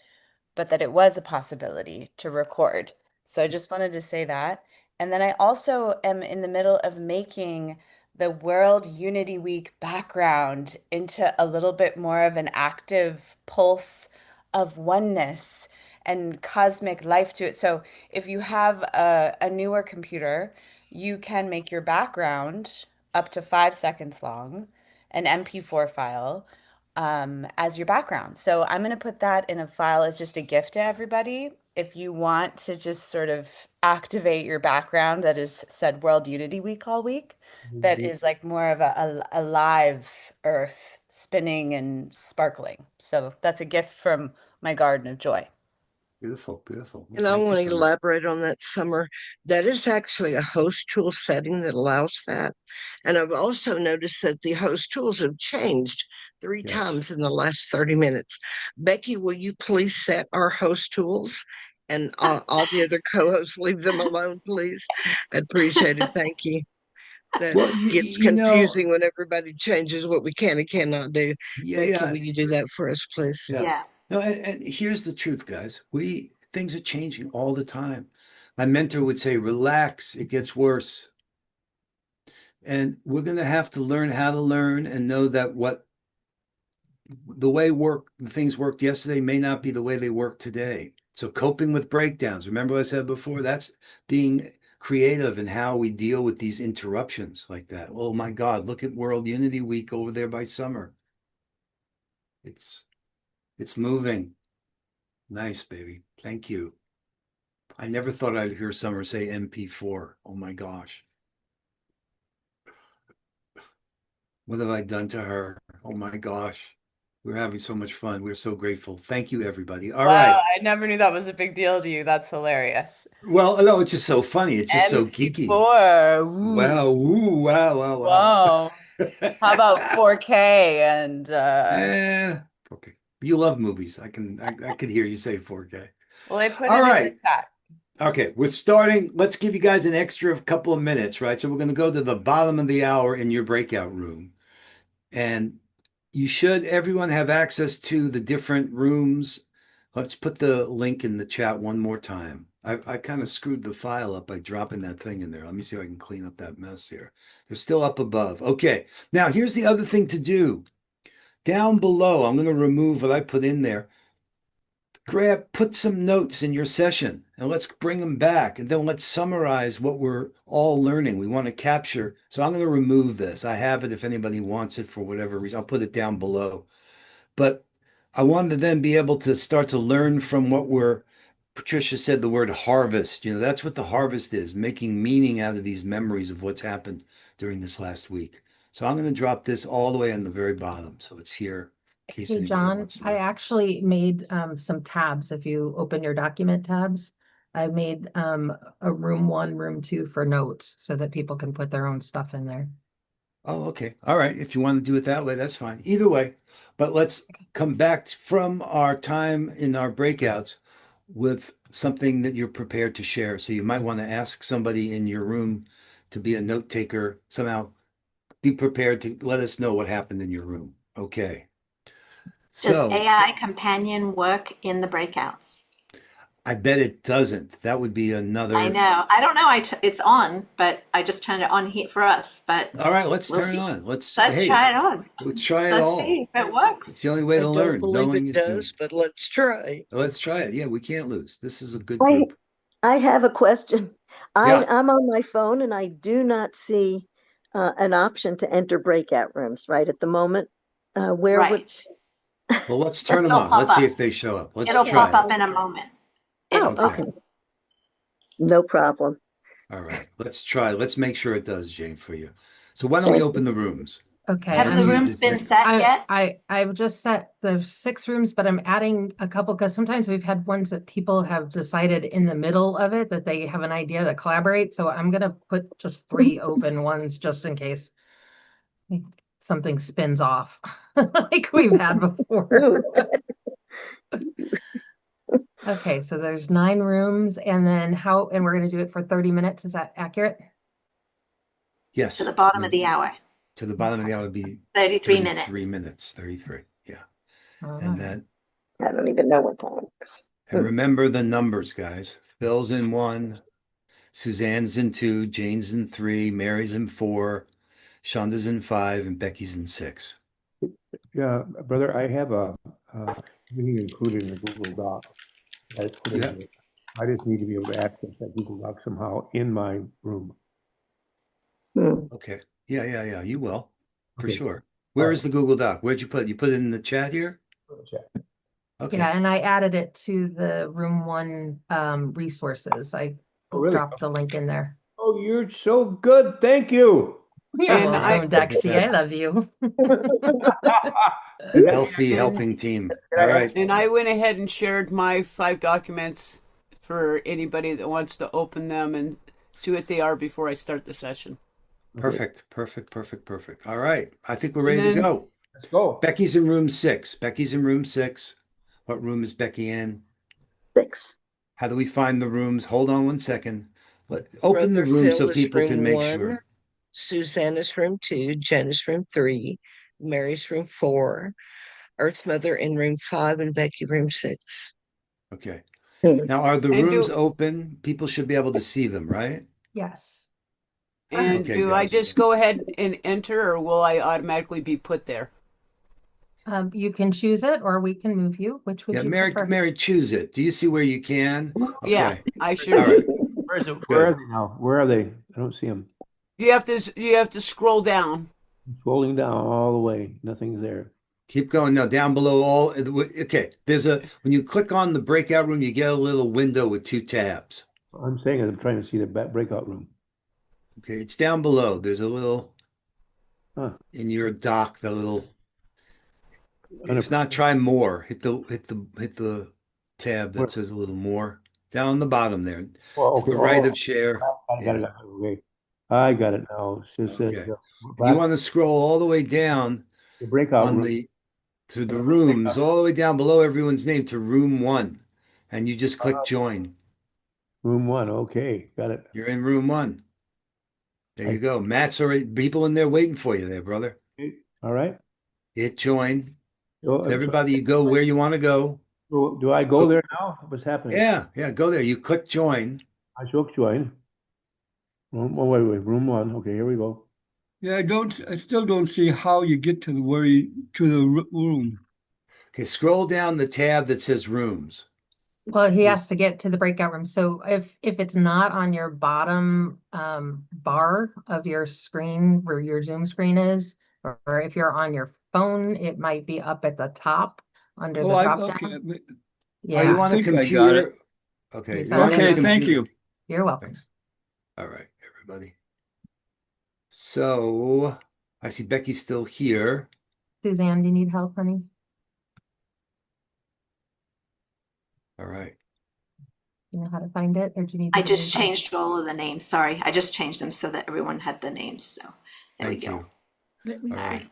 but that it was a possibility to record. So I just wanted to say that. And then I also am in the middle of making the World Unity Week background into a little bit more of an active pulse of oneness and cosmic life to it. So if you have a newer computer, you can make your background up to 5 seconds long, an MP4 file, as your background. So I'm going to put that in a file as just a gift to everybody. If you want to just sort of activate your background that is said World Unity Week all week, that is like more of a live earth spinning and sparkling. So that's a gift from my garden of joy. Beautiful, beautiful. Well, And I thank you, want to Summer. elaborate on that, Summer. That is actually a host tool setting that allows that. And I've also noticed that the host tools have changed three Yes. times in the last 30 minutes. Becky, will you please set our host tools? And all the other co-hosts, leave them alone, please. I'd appreciate it. Thank you. That Well, gets you know, confusing when everybody changes what we can and cannot do. yeah, Becky, yeah, will you do that for us, please? yeah. Yeah. No, and here's the truth, guys. Things are changing all the time. My mentor would say, relax, it gets worse. And we're going to have to learn how to learn and know that the things worked yesterday may not be the way they work today. So coping with breakdowns. Remember what I said before? That's being creative in how we deal with these interruptions like that. Oh my God, look at World Unity Week over there by Summer. It's moving. Nice, baby. Thank you. I never thought I'd hear Summer say MP4. Oh my gosh. What have I done to her? Oh my gosh. We're having so much fun. We're so grateful. Thank you, everybody. All Wow, right. I never knew that was a big deal to you. That's hilarious. Well, no, it's just so funny. It's just so geeky. MP4. Ooh, Wow. Ooh, wow, wow, wow. wow. How about 4K and Okay. You love movies. I could hear you say 4K. well, I put All it in the right. chat. Okay, we're starting. Let's give you guys an extra couple of minutes, right? So we're going to go to the bottom of the hour in your breakout room. And everyone have access to the different rooms. Let's put the link in the chat one more time. I kind of screwed the file up by dropping that thing in there. Let me see if I can clean up that mess here. They're still up above. Okay, now here's the other thing to do. Down below, I'm going to remove what I put in there. Put some notes in your session and let's bring them back. And then let's summarize what we're all learning. We want to capture. So I'm going to remove this. I have it if anybody wants it for whatever reason. I'll put it down below. But I wanted to then be able to start to learn from Patricia said the word harvest. That's what the harvest is, making meaning out of these memories of what's happened during this last week. So I'm going to drop this all the way on the very bottom. So it's here. Hey, John, I actually made some tabs. If you open your document tabs, I made a room 1, room 2 for notes so that people can put their own stuff in there. Oh, okay. All right. If you want to do it that way, that's fine. Either way, but let's come back from our time in our breakouts with something that you're prepared to share. So you might want to ask somebody in your room to be a note taker. Somehow be prepared to let us know what happened in your room. Okay. Does So AI companion work in the breakouts? I bet it doesn't. That would be another. I know. I don't know. It's on, but I just turned it on here for us. But All right, let's we'll turn it see. on. Let's try it on. Let's try it Let's all. see if it works. It's the only way I to don't learn. believe Knowing it is does, doing. but let's try. Let's try it. Yeah, we can't lose. This is a good group. I have a question. Yeah. I'm on my phone and I do not see an option to enter breakout rooms right at the moment. Where would? Right. Well, let's turn them It'll on. pop Let's see up. if they show up. Let's It'll try pop up it. in a moment. Oh, okay. No problem. All right, let's try. Let's make sure it does, Jane, for you. So why don't we open the rooms? Okay. Have the rooms been set yet? I've just set the 6 rooms, but I'm adding a couple because sometimes we've had ones that people have decided in the middle of it that they have an idea to collaborate. So I'm gonna put just 3 open ones just in case something spins off like we've had before. Okay, so there's 9 rooms and then and we're gonna do it for 30 minutes. Is that accurate? Yes. To the bottom of the hour. To the bottom of the hour would be 33 33 minutes. minutes. 33. Yeah. All And right. then I don't even know what time it is. and remember the numbers, guys. Phil's in 1, Suzanne's in 2, Jane's in 3, Mary's in 4, Shonda's in 5, and Becky's in 6. Yeah, brother, I have everything included in the Google Doc. I put in Yeah. there. I just need to be able to access that Google Doc somehow in my room. Okay. Yeah. You will, for Okay. sure. Where is the Google Doc? Where'd you put it? You put it in the chat here? Chat. Okay. Yeah, and I added it to the room 1 resources. I really? dropped the link in there. Oh, you're so good. Thank you. You're And welcome, Dexy. I love you. Healthy helping team. All right. And I went ahead and shared my 5 documents for anybody that wants to open them and see what they are before I start the session. Perfect. All right. I think we're ready to go. Let's go. Becky's in room 6. Becky's in room 6. What room is Becky in? 6. How do we find the rooms? Hold on one second. Open the Brother room Phil so is people can room make 1, sure. Susanna's room 2, Janice room 3, Mary's room 4, Earth Mother in room 5, and Becky room 6. Okay. Hmm. Now, are the And rooms open? People should be able to see them, right? Yes. And Okay, do I guys. just go ahead and enter, or will I automatically be put there? You can choose it or we can move you. Which would Yeah, you Mary, prefer? Mary, choose it. Do you see where you can? Okay. Yeah, I sure All right. do. Where are they now? Where are they? I don't see them. You have to scroll down. Scrolling down all the way. Nothing's there. Keep going. Now, down below okay. When you click on the breakout room, you get a little window with 2 tabs. I'm saying I'm trying to see the breakout room. Okay, it's down below. There's a little Huh. in your doc, the little If not, try more. Hit the tab Where? that says a little more down on the bottom there, Well, to okay. the right Oh, of share. I got it. Okay. I got it now. It says Okay. And you want to scroll all the way down the breakout on room. to the rooms, all the way down below everyone's name to room 1, and you just click join. Room 1. Okay, got it. You're in room 1. There you go. Matt's already people in there waiting for you there, brother. All right. Hit join. So, Everybody, you go where you want to go. do I go there now? What's happening? Yeah, go there. You click join. I should join. Oh, wait, room 1. Okay, here we go. Yeah, I still don't see how you get to the room. Okay, scroll down the tab that says rooms. Well, he has to get to the breakout room. So if it's not on your bottom bar of your screen where your Zoom screen is, or if you're on your phone, it might be up at the top under the drop down. Okay. Are you Yeah. on a think I got computer? it. Okay, You you're on found a Okay, it? thank computer. you. You're welcome. Thanks. All right, everybody. So I see Becky's still here. Suzanne, do you need help, honey? All right. You know how to find it, or do you need? I me to just read it? changed all of the names. Sorry, I just changed them so that everyone had the names. So there Thank we go. you. Let me All see.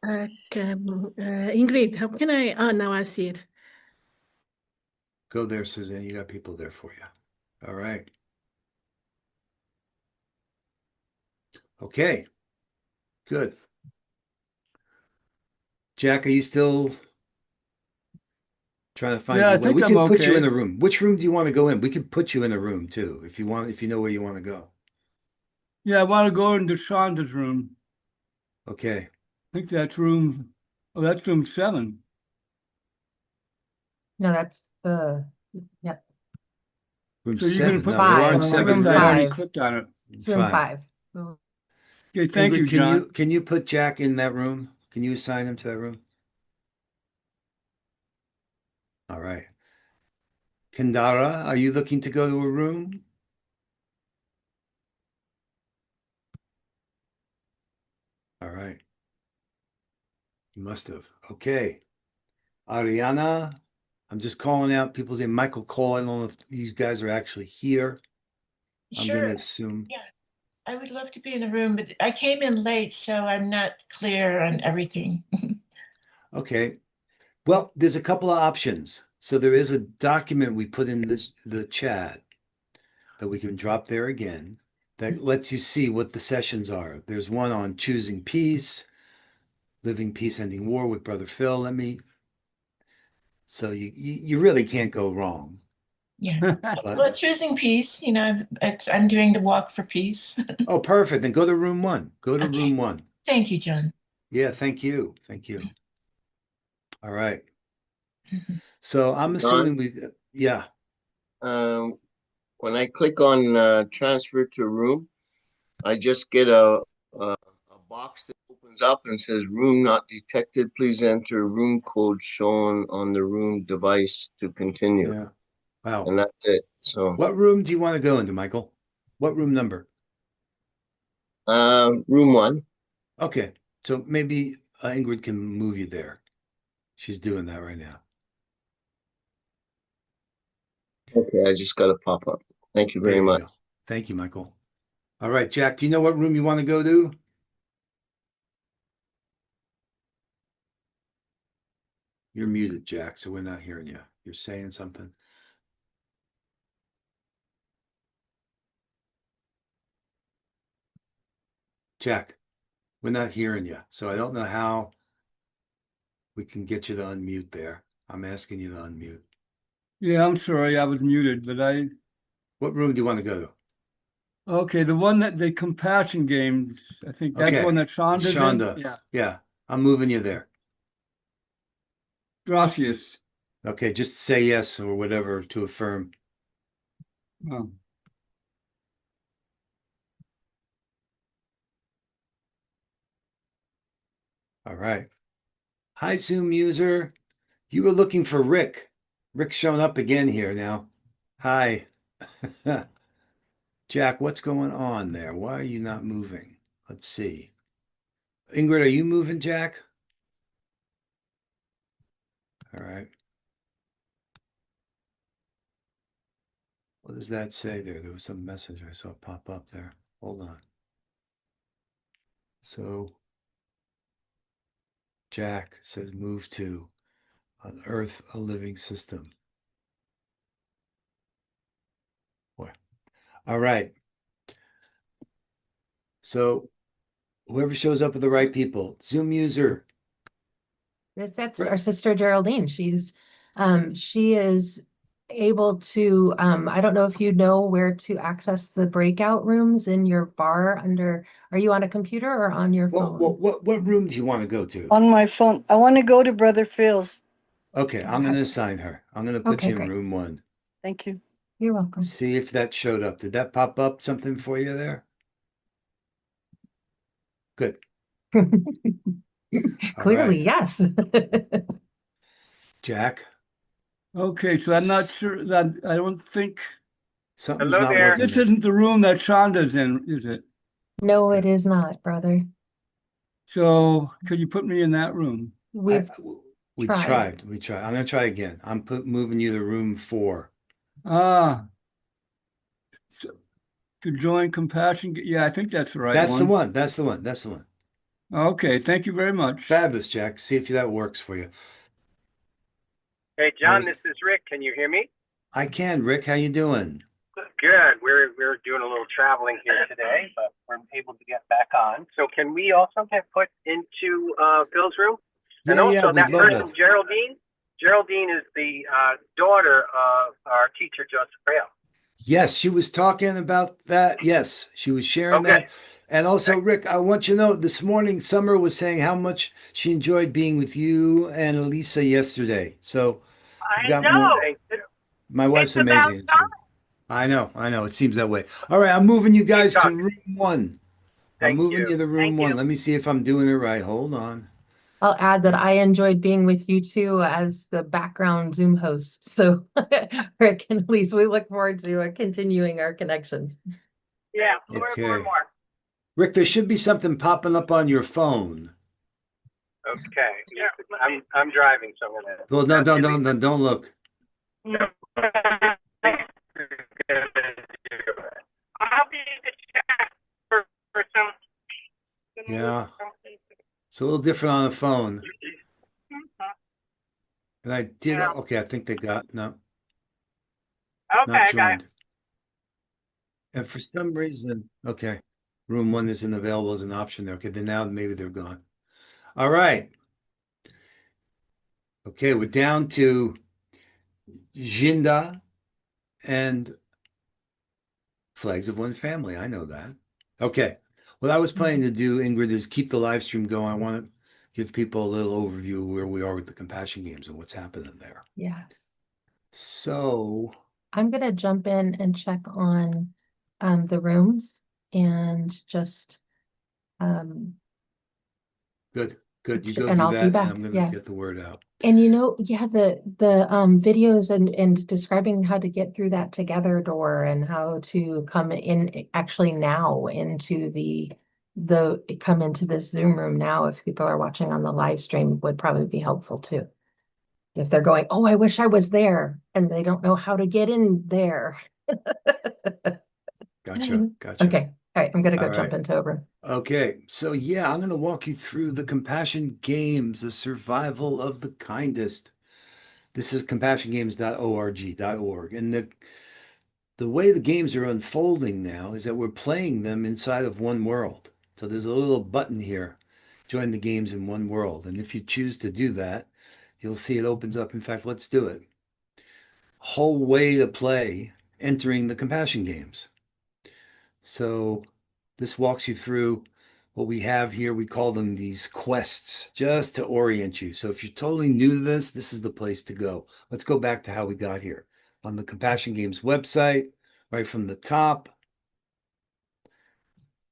right. Ingrid, how can I? Oh, now I see it. Go there, Suzanne. You got people there for you. All right. Okay. Good. Jack, are you still trying to find Yeah, your I way? think We I'm could put you okay. in a room. Which room do you want to go in? We could put you in a room too, if you know where you want to go. Yeah, I want to go into Shonda's room. Okay. I think that's room 7. No, that's yep. Room So you're gonna 7. put No, there Five. aren't I 7 Room guess I already rooms. 5. clicked on it. It's room 5. Okay, thank you, Ingrid, John. can you put Jack in that room? Can you assign him to that room? All right. Kendara, are you looking to go to a room? All right. You must have. Okay. Ariana, I'm just calling out people's name. Michael Cole, I don't know if these guys are actually here. I'm going to assume. Yeah, I would love to be in a room, but I came in late, so I'm not clear on everything. Okay. Well, there's a couple of options. So there is a document we put in the chat that we can drop there again that lets you see what the sessions are. There's one on choosing peace, living peace, ending war with Brother Phil. So you really can't go wrong. Yeah. Well, choosing peace, I'm doing the walk for peace. Oh, perfect. Then go to room 1. Go to Okay. room 1. Thank you, John. Yeah, thank you. Thank you. All right. So I'm assuming yeah. When I click on transfer to room, I just get a box that opens up and says room not detected. Please enter room code shown on the room device to continue. Yeah. Wow. And that's it. So what room do you want to go into, Michael? What room number? room 1. Okay. So maybe Ingrid can move you there. She's doing that right now. Okay, I just got to pop up. Thank you very much. Go. Thank you, Michael. All right, Jack, do you know what room you want to go to? You're muted, Jack, so we're not hearing you. You're saying something. Jack, we're not hearing you, so I don't know how we can get you to unmute there. I'm asking you to unmute. Yeah, I'm sorry, I was muted, but What room do you want to go to? Okay, the one that the compassion games, I think that's the one that Shonda's Shonda. in. Yeah, I'm moving you there. Gracias. Okay, just say yes or whatever to affirm. Oh. All right. Hi, Zoom user. You were looking for Rick. Rick's showing up again here now. Hi. Jack, what's going on there? Why are you not moving? Let's see. Ingrid, are you moving, Jack? All right. What does that say there? There was some message I saw pop up there. Hold on. So Jack says move to on Earth a living system. Boy. All right. So whoever shows up with the right people, Zoom user. That's our sister Geraldine. She is able to, I don't know if you know where to access the breakout rooms in your bar under, are you on a computer or on your phone? What room do you want to go to? On my phone. I want to go to Brother Phil's. Okay, I'm going to assign her. I'm going to put you in room 1. Thank you. You're welcome. See if that showed up. Did that pop up something for you there? Good. Clearly, right. yes. Jack? Okay, so I'm not sure that I don't think something's not working. This isn't the room that Shonda's in, is it? No, it is not, brother. So could you put me in that room? We tried. We tried. I'm going to try again. I'm moving you to room 4. Ah. So, to join compassion. Yeah, I think that's the right one. That's the one. That's the one. That's the one. Okay, thank you very much. Fabulous, Jack. See if that works for you. Hey, John, this is Rick. Can you hear me? I can. Rick, how you doing? Good. We're doing a little traveling here today, but we're able to get back on. So can we also get put into Phil's room? And also that person, Geraldine is the daughter of our teacher, Joseph Rail. Yes, she was talking about that. Yes, she was sharing that. And also, Rick, I want you to know this morning, Summer was saying how much she enjoyed being with you and Elisa yesterday. So I know. My wife's amazing. I know. It seems that way. All right, I'm moving you guys to room 1. I'm moving you to room 1. Let me see if I'm doing it right. Hold on. I'll add that I enjoyed being with you too as the background Zoom host. So Rick and Elise, we look forward to continuing our connections. Yeah, more. Rick, there should be something popping up on your phone. Okay. Yeah, I'm driving, so I'm gonna. Well, no, don't look. No. I'll be in the chat for some. Yeah. It's a little different on the phone. And I did. Okay, I think they got no. Okay, not I got joined. it. And for some reason, okay, room 1 isn't available as an option there. Okay, then now maybe they're gone. All right. Okay, we're down to Jinda and Flags of One Family. I know that. Okay. What I was planning to do, Ingrid, is keep the live stream going. I want to give people a little overview of where we are with the compassion games and what's happening there. Yes. So I'm going to jump in and check on the rooms and just good. You go and do I'll that, be back. and I'm going to get the word out. And the videos and describing how to get through that together door and how to come in actually now into come into this Zoom room now if people are watching on the live stream would probably be helpful too. If they're going, oh, I wish I was there, and they don't know how to get in there. Gotcha. Okay. All right. I'm going to go All jump right. into over. Okay. So yeah, I'm going to walk you through the compassion games, the survival of the kindest. This is compassiongames.org. And the way the games are unfolding now is that we're playing them inside of one world. So there's a little button here, join the games in one world. And if you choose to do that, you'll see it opens up. In fact, let's do it. Whole way to play entering the compassion games. So this walks you through what we have here. We call them these quests just to orient you. So if you're totally new to this is the place to go. Let's go back to how we got here. On the Compassion Games website, right from the top,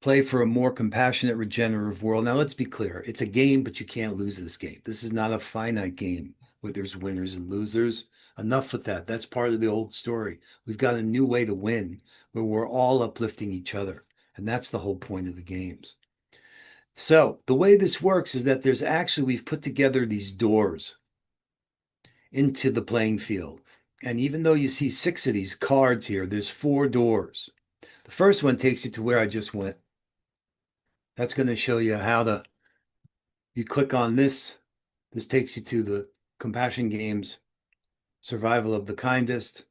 play for a more compassionate, regenerative world. Now, let's be clear. It's a game, but you can't lose this game. This is not a finite game where there's winners and losers. Enough with that. That's part of the old story. We've got a new way to win where we're all uplifting each other. And that's the whole point of the games. So the way this works is that we've put together these doors. into the playing field. And even though you see 6 of these cards here, there's 4 doors. The first one takes you to where I just went. That's going to show you how to, you click on this. This takes you to the Compassion Games, Survival of the Kindest.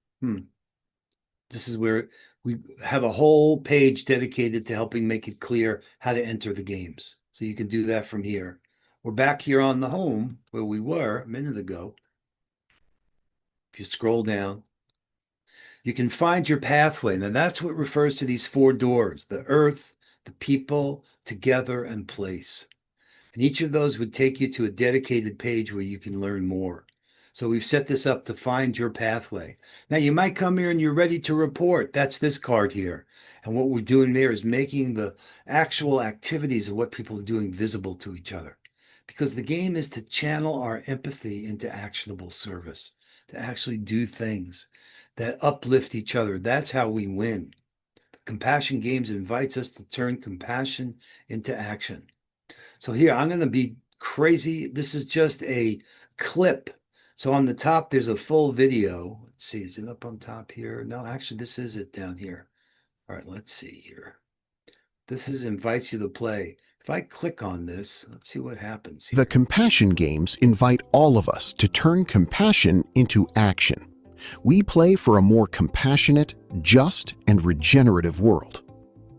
This is where we have a whole page dedicated to helping make it clear how to enter the games. So you can do that from here. We're back here on the home where we were a minute ago. If you scroll down, you can find your pathway. Now that's what refers to these 4 doors: the earth, the people, together, and place. And each of those would take you to a dedicated page where you can learn more. So we've set this up to find your pathway. Now you might come here and you're ready to report. That's this card here. And what we're doing there is making the actual activities of what people are doing visible to each other. Because the game is to channel our empathy into actionable service, to actually do things that uplift each other. That's how we win. The Compassion Games invites us to turn compassion into action. So here, I'm going to be crazy. This is just a clip. So on the top, there's a full video. Let's see, is it up on top here? No, actually, this is it down here. All right, let's see here. This is invites you to play. If I click on this, let's see what happens here. The Compassion Games invite all of us to turn compassion into action. We play for a more compassionate, just, and regenerative world.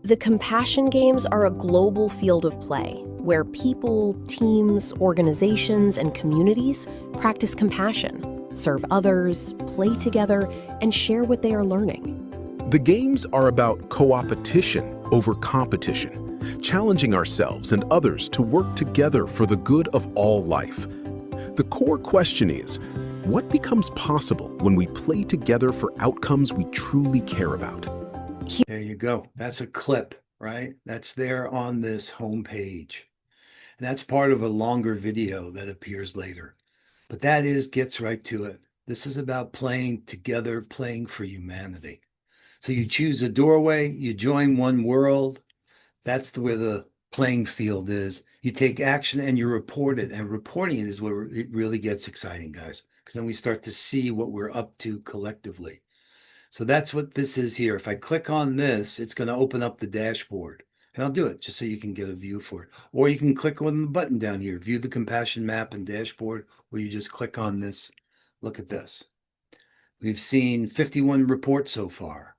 The Compassion Games are a global field of play where people, teams, organizations, and communities practice compassion, serve others, play together, and share what they are learning. The games are about co-opetition over competition, challenging ourselves and others to work together for the good of all life. The core question is, what becomes possible when we play together for outcomes we truly care about? There you go. That's a clip, right? That's there on this homepage. And that's part of a longer video that appears later. But that gets right to it. This is about playing together, playing for humanity. So you choose a doorway, you join one world. That's where the playing field is. You take action and you report it. And reporting it is where it really gets exciting, guys, because then we start to see what we're up to collectively. So that's what this is here. If I click on this, it's going to open up the dashboard. And I'll do it just so you can get a view for it. Or you can click on the button down here, view the compassion map and dashboard, or you just click on this. Look at this. We've seen 51 reports so far,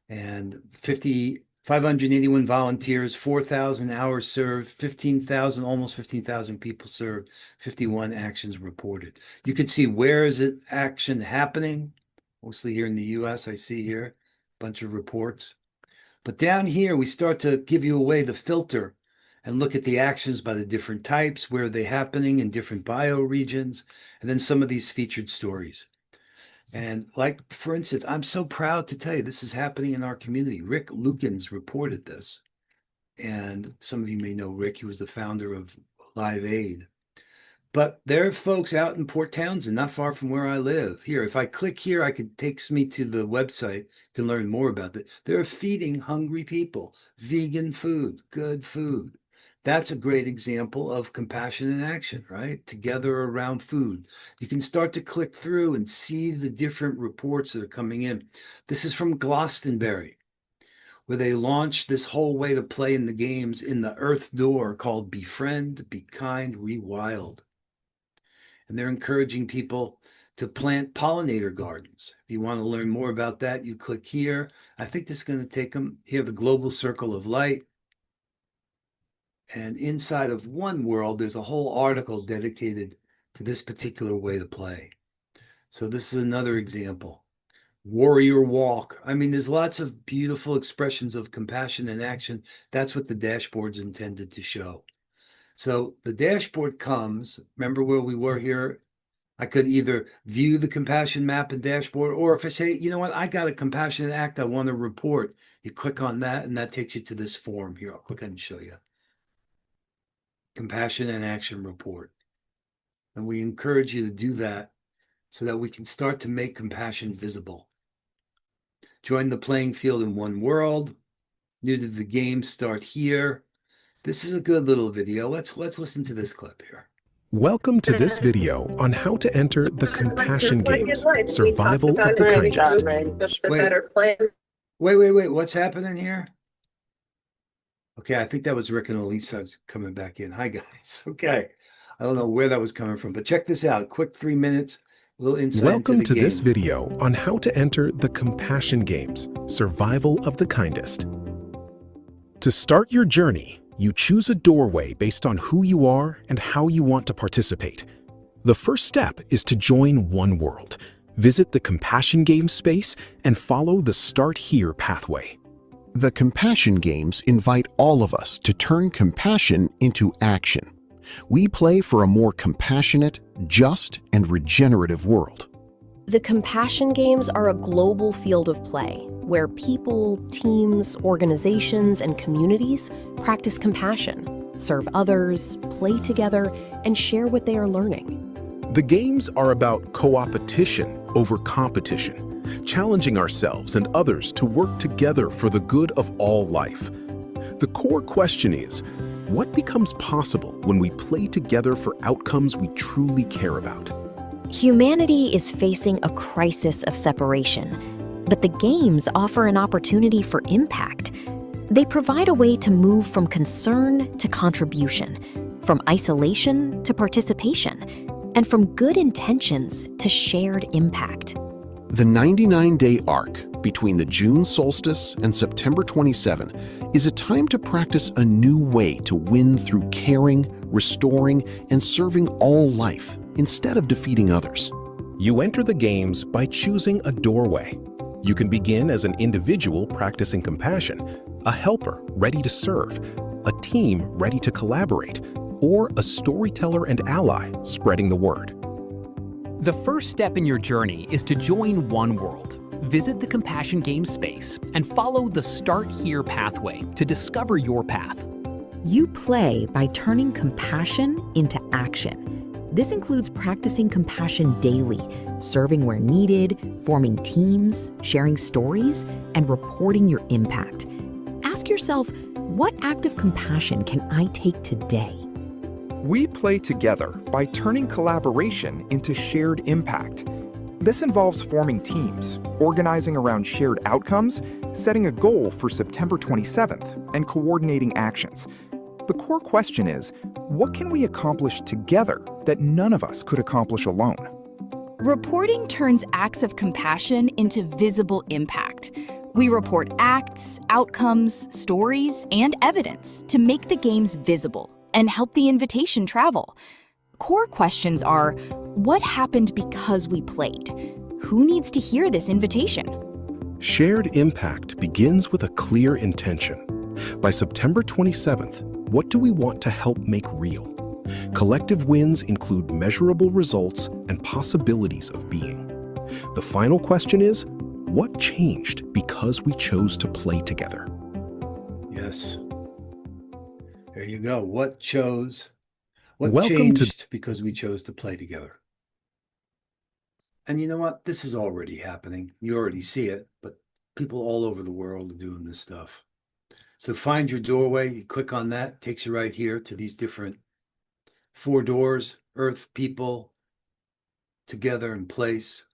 and 581 volunteers, 4,000 hours served, 15,000, almost 15,000 people served, 51 actions reported. You can see where is it action happening. Mostly here in the US, I see here a bunch of reports. But down here, we start to give you a way to filter and look at the actions by the different types, where are they happening in different bioregions, and then some of these featured stories. And like, for instance, I'm so proud to tell you this is happening in our community. Rick Lukens reported this. And some of you may know Rick. He was the founder of Live Aid. But there are folks out in Port Townsend, not far from where I live. Here, if I click here, takes me to the website. You can learn more about it. They're feeding hungry people, vegan food, good food. That's a great example of compassion in action, right? Together around food. You can start to click through and see the different reports that are coming in. This is from Glastonbury, where they launched this whole way to play in the games in the Earth Door called Befriend, Be Kind, Rewild. And they're encouraging people to plant pollinator gardens. If you want to learn more about that, you click here. I think this is going to take them here, the Global Circle of Light. And inside of one world, there's a whole article dedicated to this particular way to play. So this is another example. Warrior Walk. I mean, there's lots of beautiful expressions of compassion and action. That's what the dashboard's intended to show. So the dashboard comes, remember where we were here? I could either view the compassion map and dashboard, or if I say, you know what, I got a compassionate act I want to report, you click on that and that takes you to this form here. I'll click on and show you. Compassion and action report. And we encourage you to do that so that we can start to make compassion visible. Join the playing field in one world. New to the game, start here. This is a good little video. Let's listen to this clip here. Welcome to this video on how to enter the Compassion Games, Survival of the Kindest. Wait. What's happening here? Okay, I think that was Rick and Elisa coming back in. Hi, guys. Okay. I don't know where that was coming from, but check this out. Quick 3 minutes, a little insight Welcome into to the this game. video on how to enter the Compassion Games, Survival of the Kindest. To start your journey, you choose a doorway based on who you are and how you want to participate. The first step is to join One World. Visit the Compassion Games space and follow the Start Here pathway. The Compassion Games invite all of us to turn compassion into action. We play for a more compassionate, just, and regenerative world. The Compassion Games are a global field of play where people, teams, organizations, and communities practice compassion, serve others, play together, and share what they are learning. The games are about co-opetition over competition, challenging ourselves and others to work together for the good of all life. The core question is, what becomes possible when we play together for outcomes we truly care about? Humanity is facing a crisis of separation, but the games offer an opportunity for impact. They provide a way to move from concern to contribution, from isolation to participation, and from good intentions to shared impact. The 99-day arc between the June solstice and September 27 is a time to practice a new way to win through caring, restoring, and serving all life instead of defeating others. You enter the games by choosing a doorway. You can begin as an individual practicing compassion, a helper ready to serve, a team ready to collaborate, or a storyteller and ally spreading the word. The first step in your journey is to join One World. Visit the Compassion Games space and follow the Start Here pathway to discover your path. You play by turning compassion into action. This includes practicing compassion daily, serving where needed, forming teams, sharing stories, and reporting your impact. Ask yourself, what act of compassion can I take today? We play together by turning collaboration into shared impact. This involves forming teams, organizing around shared outcomes, setting a goal for September 27th, and coordinating actions. The core question is, what can we accomplish together that none of us could accomplish alone? Reporting turns acts of compassion into visible impact. We report acts, outcomes, stories, and evidence to make the games visible and help the invitation travel. Core questions are, what happened because we played? Who needs to hear this invitation? Shared impact begins with a clear intention. By September 27th, what do we want to help make real? Collective wins include measurable results and possibilities of being. The final question is, what changed because we chose to play together? Yes. There you go. What changed because we chose to play together? And you know what? This is already happening. You already see it, but people all over the world are doing this stuff. So find your doorway. You click on that, takes you right here to these different 4 doors: earth, people, together, and place.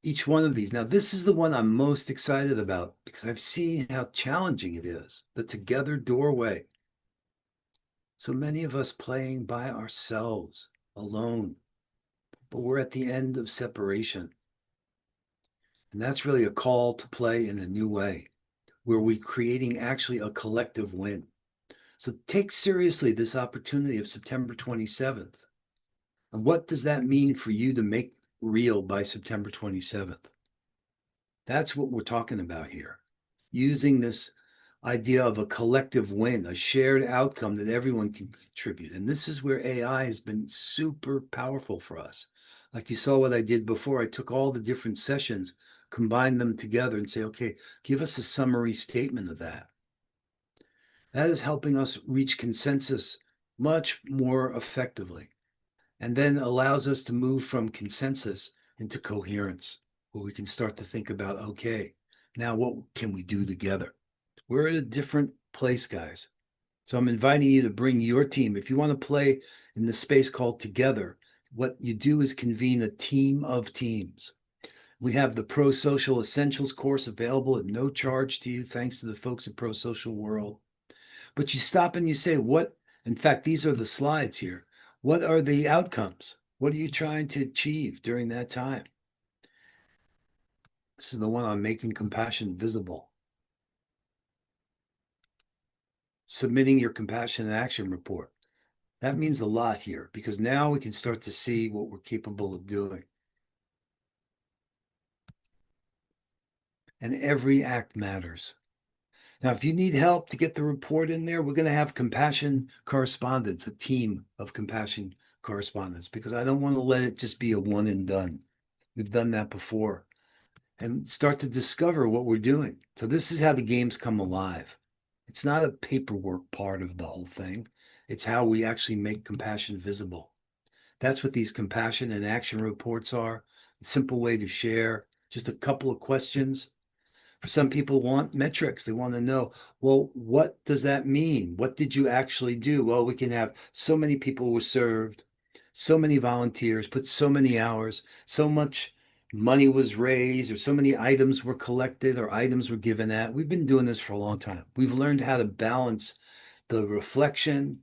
Each one of these. Now, this is the one I'm most excited about because I've seen how challenging it is. The together doorway. So many of us playing by ourselves, alone, but we're at the end of separation. And that's really a call to play in a new way, where we're creating actually a collective win. So take seriously this opportunity of September 27th. And what does that mean for you to make real by September 27th? That's what we're talking about here. Using this idea of a collective win, a shared outcome that everyone can contribute. And this is where AI has been super powerful for us. Like you saw what I did before, I took all the different sessions, combined them together and say, okay, give us a summary statement of that. That is helping us reach consensus much more effectively, and then allows us to move from consensus into coherence, where we can start to think about, okay, now what can we do together? We're at a different place, guys. So I'm inviting you to bring your team. If you want to play in the space called Together, what you do is convene a team of teams. We have the Pro Social Essentials course available at no charge to you, thanks to the folks at Pro Social World. But you stop and you say, what, in fact, these are the slides here. What are the outcomes? What are you trying to achieve during that time? This is the one on making compassion visible. Submitting your compassion and action report. That means a lot here because now we can start to see what we're capable of doing. And every act matters. Now, if you need help to get the report in there, we're going to have compassion correspondents, a team of compassion correspondents, because I don't want to let it just be a one and done. We've done that before. And start to discover what we're doing. So this is how the games come alive. It's not a paperwork part of the whole thing. It's how we actually make compassion visible. That's what these compassion and action reports are. A simple way to share, just a couple of questions. For some people want metrics. They want to know, well, what does that mean? What did you actually do? Well, we can have so many people were served, so many volunteers, put so many hours, so much money was raised, or so many items were collected or items were given out. We've been doing this for a long time. We've learned how to balance the reflection,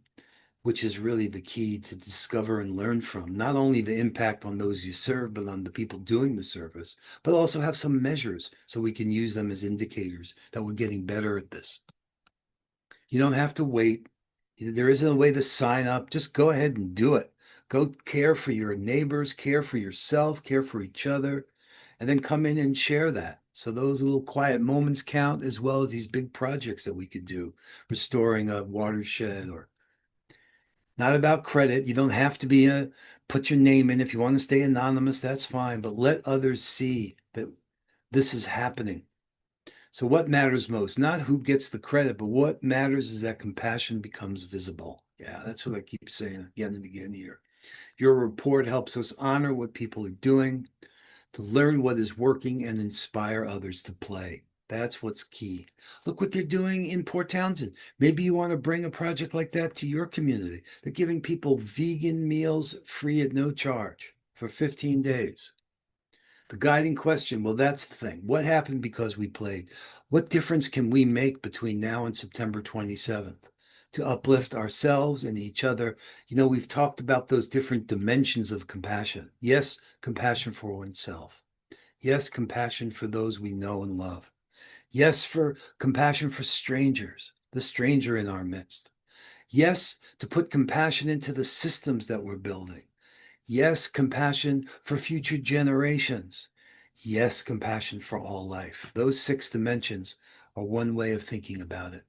which is really the key to discover and learn from, not only the impact on those you serve, but on the people doing the service, but also have some measures so we can use them as indicators that we're getting better at this. You don't have to wait. There isn't a way to sign up. Just go ahead and do it. Go care for your neighbors, care for yourself, care for each other, and then come in and share that. So those little quiet moments count as well as these big projects that we could do, restoring a watershed or not about credit. You don't have to put your name in. If you want to stay anonymous, that's fine, but let others see that this is happening. So what matters most? Not who gets the credit, but what matters is that compassion becomes visible. Yeah, that's what I keep saying again and again here. Your report helps us honor what people are doing, to learn what is working and inspire others to play. That's what's key. Look what they're doing in Port Townsend. Maybe you want to bring a project like that to your community. They're giving people vegan meals free at no charge for 15 days. The guiding question, well, that's the thing. What happened because we played? What difference can we make between now and September 27th to uplift ourselves and each other? You know, we've talked about those different dimensions of compassion. Yes, compassion for oneself. Yes, compassion for those we know and love. Yes, for compassion for strangers, the stranger in our midst. Yes, to put compassion into the systems that we're building. Yes, compassion for future generations. Yes, compassion for all life. Those 6 dimensions are one way of thinking about it.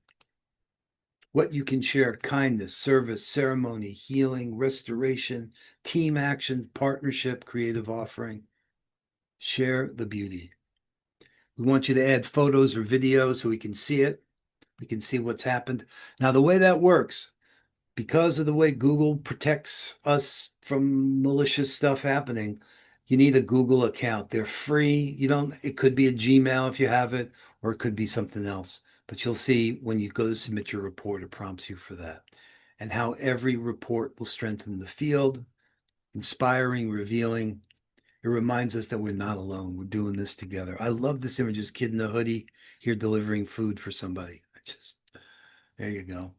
What you can share: kindness, service, ceremony, healing, restoration, team action, partnership, creative offering. Share the beauty. We want you to add photos or videos so we can see it. We can see what's happened. Now, the way that works, because of the way Google protects us from malicious stuff happening, you need a Google account. They're free. It could be a Gmail if you have it, or it could be something else. But you'll see when you go to submit your report, it prompts you for that. And how every report will strengthen the field, inspiring, revealing. It reminds us that we're not alone. We're doing this together. I love this image, this kid in a hoodie here delivering food for somebody. There you go.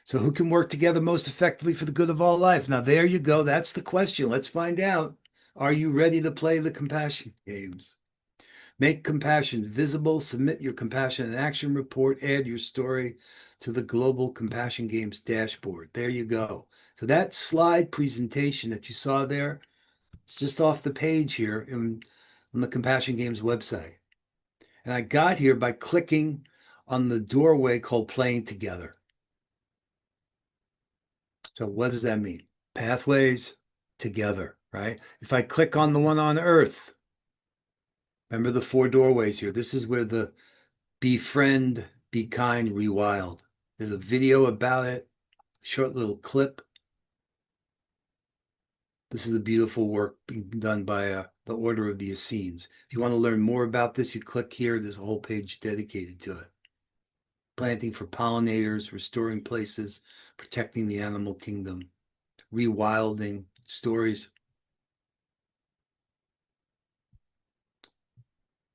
So who can work together most effectively for the good of all life? Now, there you go. That's the question. Let's find out. Are you ready to play the compassion games? Make compassion visible. Submit your compassion and action report. Add your story to the Global Compassion Games dashboard. There you go. So that slide presentation that you saw there, it's just off the page here on the Compassion Games website. And I got here by clicking on the doorway called Playing Together. So what does that mean? Pathways together, right? If I click on the one on Earth, remember the 4 doorways here. This is where the befriend, be kind, rewild. There's a video about it, short little clip. This is a beautiful work being done by the Order of the Essenes. If you want to learn more about this, you click here. There's a whole page dedicated to it. planting for pollinators, restoring places, protecting the animal kingdom, rewilding stories.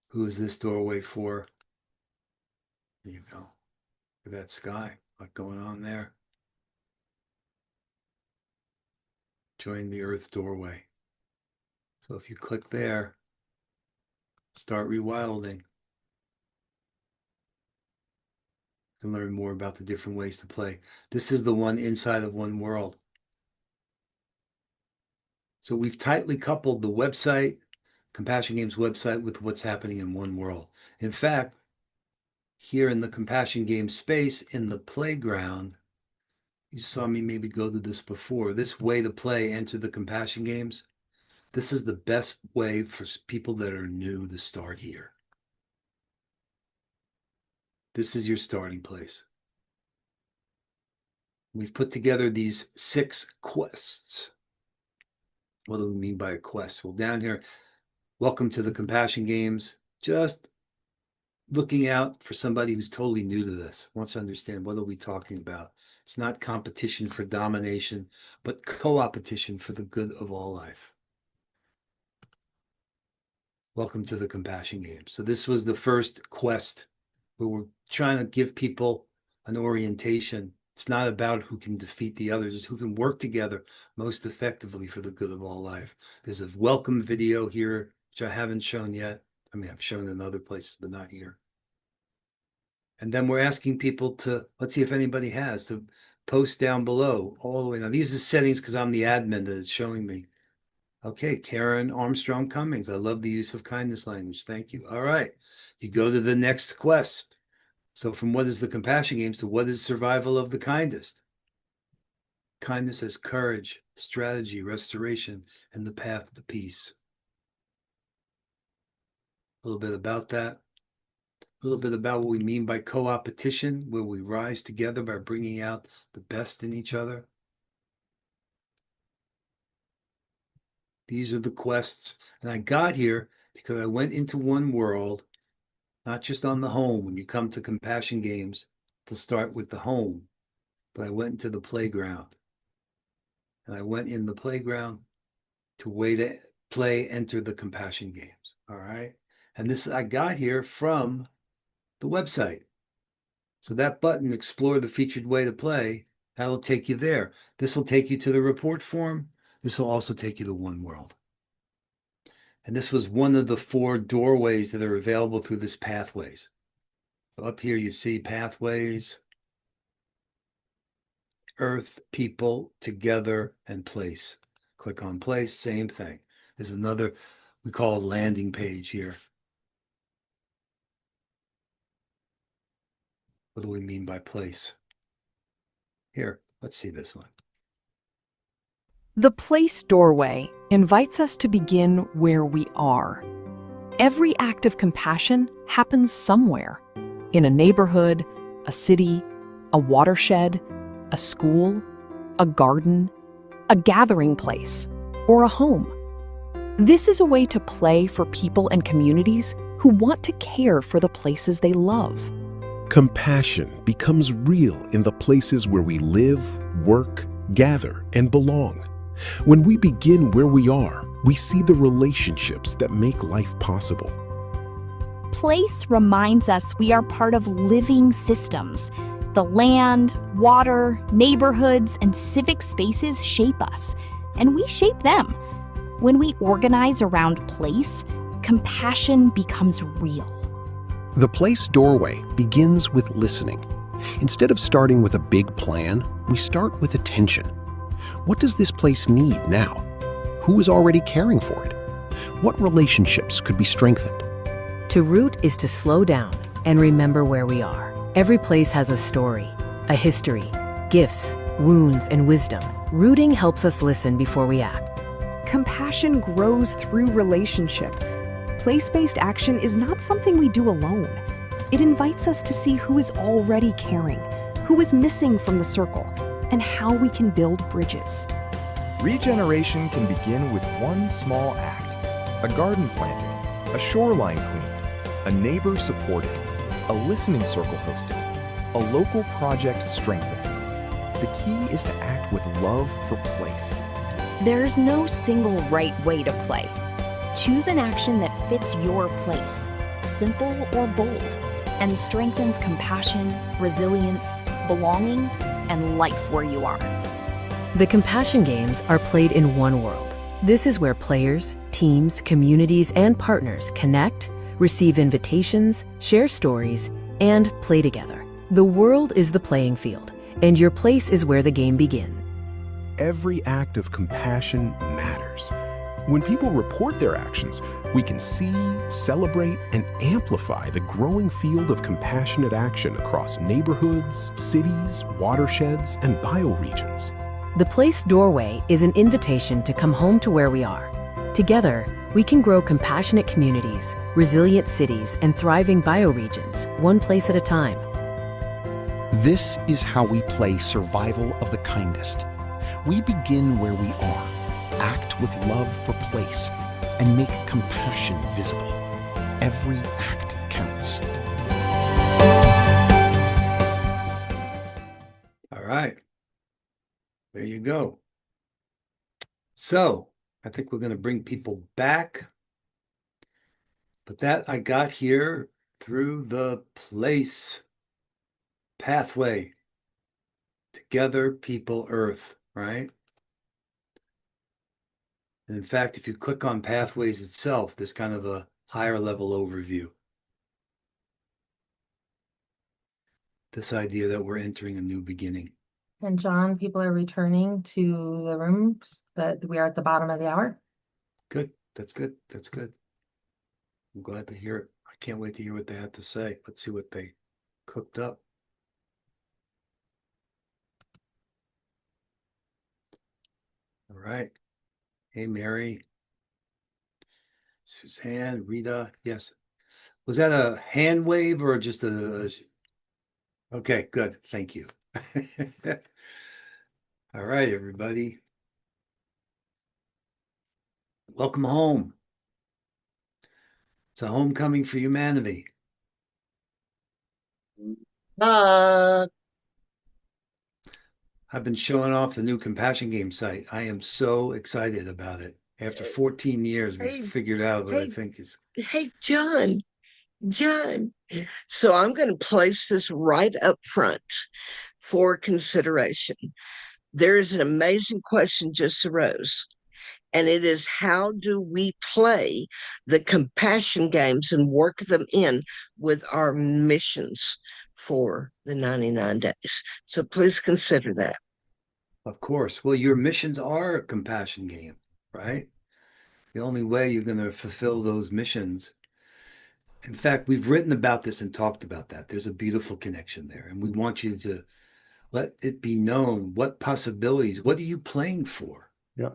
Who is this doorway for? There you go. Look at that sky. What's going on there? Join the Earth doorway. So if you click there, start rewilding. You can learn more about the different ways to play. This is the one inside of one world. So we've tightly coupled the website, Compassion Games website, with what's happening in one world. In fact, here in the Compassion Games space, in the playground, you saw me maybe go to this before. This way to play, enter the Compassion Games. This is the best way for people that are new to start here. This is your starting place. We've put together these 6 quests. What do we mean by a quest? Well, down here, welcome to the Compassion Games. Just looking out for somebody who's totally new to this, wants to understand what are we talking about. It's not competition for domination, but co-opetition for the good of all life. Welcome to the Compassion Games. So this was the first quest where we're trying to give people an orientation. It's not about who can defeat the others, it's who can work together most effectively for the good of all life. There's a welcome video here, which I haven't shown yet. I mean, I've shown in other places, but not here. And then we're asking people to, let's see if anybody has, to post down below all the way. Now, these are settings because I'm the admin that it's showing me. Okay, Karen Armstrong Cummings. I love the use of kindness language. Thank you. All right. You go to the next quest. So from what is the Compassion Games to what is survival of the kindest? Kindness as courage, strategy, restoration, and the path to peace. A little bit about that. A little bit about what we mean by co-opetition, where we rise together by bringing out the best in each other. These are the quests. And I got here because I went into one world, not just on the home. When you come to Compassion Games, to start with the home, but I went into the playground. And I went in the playground to way to play, enter the Compassion Games. All right. And this I got here from the website. So that button, explore the featured way to play, that'll take you there. This will take you to the report form. This will also take you to one world. And this was one of the 4 doorways that are available through this pathways. So up here you see pathways, earth, people, together, and place. Click on place, same thing. There's another, we call a landing page here. What do we mean by place? Here, let's see this one. The place doorway invites us to begin where we are. Every act of compassion happens somewhere, in a neighborhood, a city, a watershed, a school, a garden, a gathering place, or a home. This is a way to play for people and communities who want to care for the places they love. Compassion becomes real in the places where we live, work, gather, and belong. When we begin where we are, we see the relationships that make life possible. Place reminds us we are part of living systems. The land, water, neighborhoods, and civic spaces shape us, and we shape them. When we organize around place, compassion becomes real. The place doorway begins with listening. Instead of starting with a big plan, we start with attention. What does this place need now? Who is already caring for it? What relationships could be strengthened? To root is to slow down and remember where we are. Every place has a story, a history, gifts, wounds, and wisdom. Rooting helps us listen before we act. Compassion grows through relationship. Place-based action is not something we do alone. It invites us to see who is already caring, who is missing from the circle, and how we can build bridges. Regeneration can begin with one small act: a garden planted, a shoreline cleaned, a neighbor supported, a listening circle hosted. a local project strengthened. The key is to act with love for place. There's no single right way to play. Choose an action that fits your place, simple or bold, and strengthens compassion, resilience, belonging, and life where you are. The Compassion Games are played in one world. This is where players, teams, communities, and partners connect, receive invitations, share stories, and play together. The world is the playing field, and your place is where the game begins. Every act of compassion matters. When people report their actions, we can see, celebrate, and amplify the growing field of compassionate action across neighborhoods, cities, watersheds, and bioregions. The Place Doorway is an invitation to come home to where we are. Together, we can grow compassionate communities, resilient cities, and thriving bioregions, one place at a time. This is how we play survival of the kindest. We begin where we are, act with love for place, and make compassion visible. Every act counts. All right. There you go. So I think we're going to bring people back. But that I got here through the place pathway. Together, people, earth, right? And in fact, if you click on pathways itself, there's kind of a higher level overview. This idea that we're entering a new beginning. And John, people are returning to the rooms that we are at the bottom of the hour. Good. That's good. That's good. I'm glad to hear it. I can't wait to hear what they have to say. Let's see what they cooked up. All right. Hey, Mary. Suzanne, Rita. Yes. Was that a hand wave or just a... Okay, good. Thank you. All right, everybody. Welcome home. It's a homecoming for humanity. I've been showing off the new Compassion Game site. I am so excited about it. After 14 years, we figured out what I think is... Hey, John, so I'm going to place this right up front for consideration. There is an amazing question just arose, and it is, how do we play the compassion games and work them in with our missions for the 99 days? So please consider that. Of course. Well, your missions are a compassion game, right? The only way you're going to fulfill those missions. In fact, we've written about this and talked about that. There's a beautiful connection there. And we want you to let it be known what possibilities, what are you playing for? Yeah.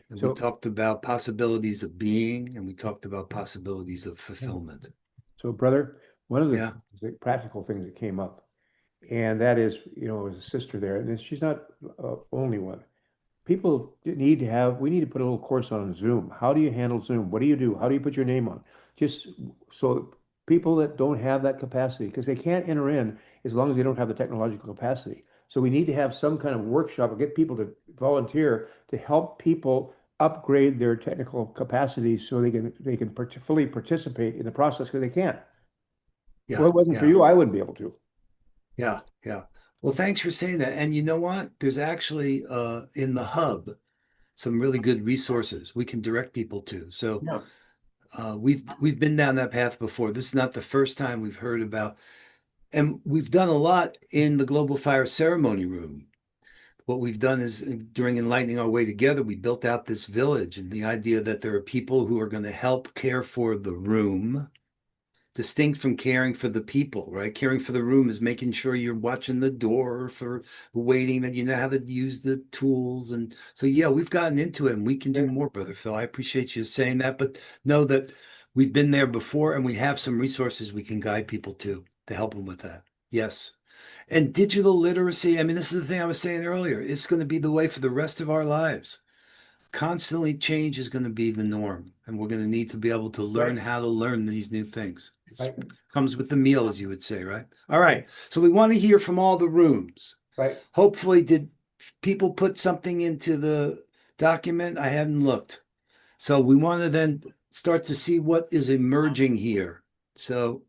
And we talked about possibilities of being, and we talked about possibilities of fulfillment. So, brother, one of the practical things that came up, and that is, as a sister there, and she's not only one. People we need to put a little course on Zoom. How do you handle Zoom? What do you do? How do you put your name on? Just so people that don't have that capacity, because they can't enter in as long as they don't have the technological capacity. So we need to have some kind of workshop or get people to volunteer to help people upgrade their technical capacities so they can fully participate in the process, because they can't. Yeah, Well, it wasn't for you, I wouldn't be able to. Yeah, yeah. Well, thanks for saying that. And you know what? There's actually in the hub some really good resources we can direct people to. So we've been down that path before. This is not the first time we've heard about, and we've done a lot in the Global Fire Ceremony Room. What we've done is during Enlightening Our Way Together, we built out this village, and the idea that there are people who are going to help care for the room, distinct from caring for the people, right? Caring for the room is making sure you're watching the door for waiting, that you know how to use the tools. And so, yeah, we've gotten into it, and we can do more, Brother Phil. I appreciate you saying that, but know that we've been there before, and we have some resources we can guide people to help them with that. Yes. And digital literacy, I mean, this is the thing I was saying earlier. It's going to be the way for the rest of our lives. constantly change is going to be the norm, and we're going to need to be able to learn Right. how to learn these new things. It Right. comes with the meal, as you would say, right? All right. So we want to hear from all the rooms. Right. Hopefully, did people put something into the document? I haven't looked. So we want to then start to see what is emerging here. So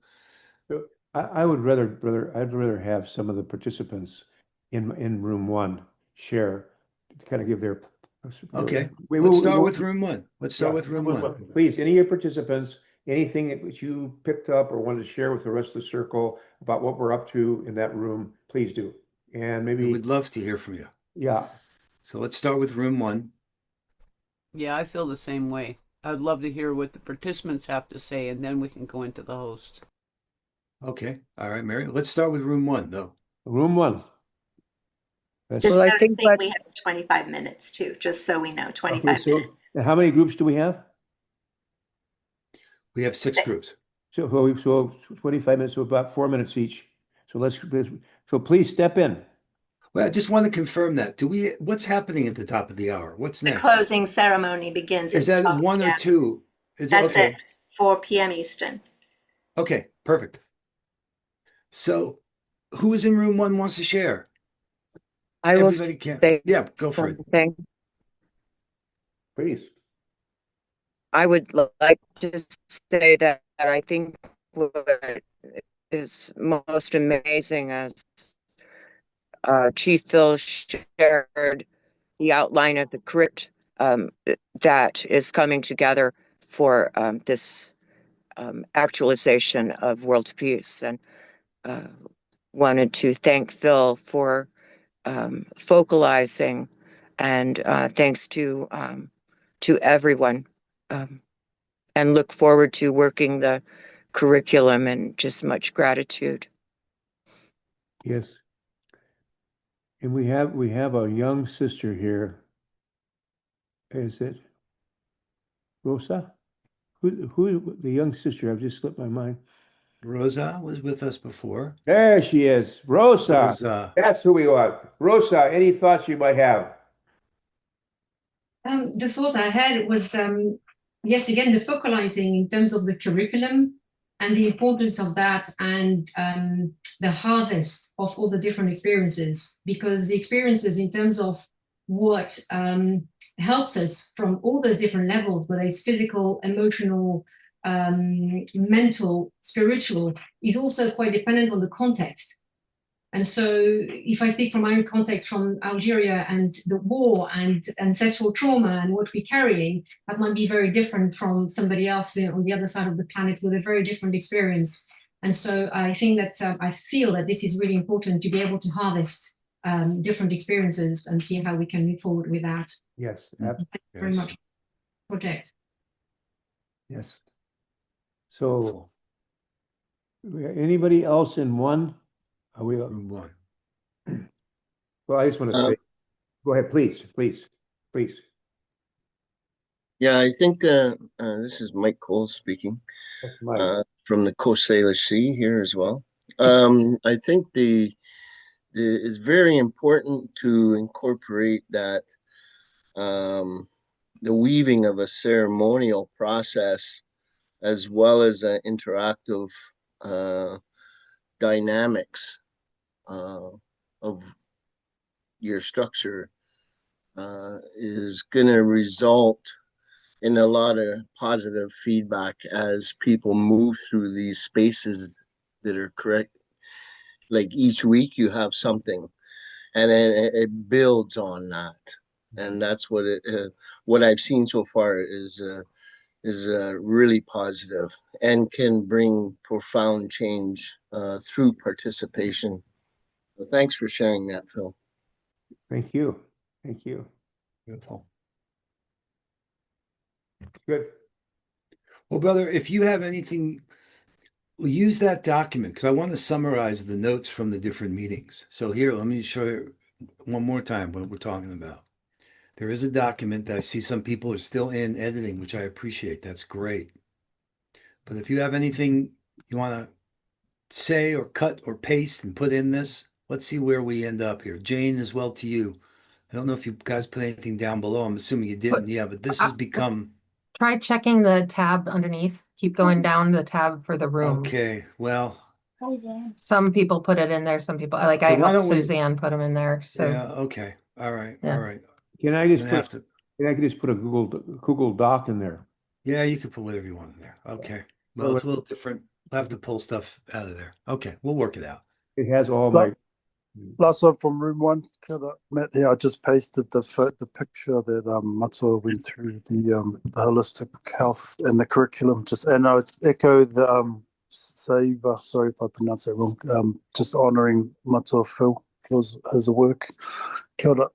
I would I'd rather have some of the participants in room one share to kind of give their. okay, We let's will- start we'll- with room one. Let's start yeah, with room one. Please, any of your participants, anything that you picked up or wanted to share with the rest of the circle about what we're up to in that room, please do. And maybe We'd love to hear from you. Yeah. So let's start with room one. Yeah, I feel the same way. I'd love to hear what the participants have to say, and then we can go into the host. Okay. All right, Mary. Let's start with room one, though. Room one. Just I think we have 25 minutes too, just so we know, 25 minutes. So how many groups do we have? We have 6 groups. So 25 minutes, so about 4 minutes each. So please step in. Well, I just want to confirm that. What's happening at the top of the hour? What's The next? closing ceremony begins Is at that 12 1 or p.m. 2? That's okay. it, 4 p.m. Eastern. Okay, perfect. So who is in room one wants to share? I will Everybody can. say Yeah, go for it. something. Please. I would like to say that I think what is most amazing as Chief Phil shared the outline of the curriculum that is coming together for this actualization of world peace, and wanted to thank Phil for focalizing, and thanks to everyone, and look forward to working the curriculum, and just much gratitude. Yes. And we have a young sister here. Is it Rosa? Who the young sister? I've just slipped my mind. Rosa was with us before. There she is. Rosa. Rosa. That's who we want. Rosa, any thoughts you might have? The thought I had was, yes, again, the focalizing in terms of the curriculum and the importance of that, and the harvest of all the different experiences, because the experiences in terms of what helps us from all those different levels, whether it's physical, emotional, mental, spiritual, is also quite dependent on the context. And so if I speak from my own context from Algeria and the war and ancestral trauma and what we're carrying, that might be very different from somebody else on the other side of the planet with a very different experience. And so I think that I feel that this is really important to be able to harvest different experiences and see how we can move forward with that. Yes, Very much project. Yes. So, anybody else in one? Are we room one? Well, I just want to say, go ahead, please. Yeah, I think this is Mike Cole speaking from the Coast Salish Sea here as well. I think it's very important to incorporate that the weaving of a ceremonial process as well as an interactive dynamics of your structure is going to result in a lot of positive feedback as people move through these spaces that are correct. Like each week you have something, and it builds on that, and that's what I've seen so far is really positive and can bring profound change through participation. So thanks for sharing that, Phil. Thank you. Beautiful. Good. Well, brother, if you have anything, we'll use that document because I want to summarize the notes from the different meetings. So here, let me show you one more time what we're talking about. There is a document that I see some people are still in editing, which I appreciate. That's great. But if you have anything you want to say or cut or paste and put in this, let's see where we end up here. Jane, as well to you. I don't know if you guys put anything down below. I'm assuming you didn't. Yeah, but this has become Try checking the tab underneath. Keep going down the tab for the rooms. okay. Well, Some people put it in there. Some people like okay, I why helped don't we? Suzanne put them in there. So Yeah, okay. All right, Yeah. all right. Can I just Gonna put have to. can I just put a Google Doc in there? Yeah, you can put whatever you want in there. Okay. Well, it's a little different. We'll have to pull stuff out of there. Okay, we'll work it out. It has all my. Last one from room one, Matt here. I just pasted the picture that Matua went through the holistic health and the curriculum. And it's echo the save. Sorry if I pronounce that wrong. Just honouring Matua Phil for his work. Kia ora.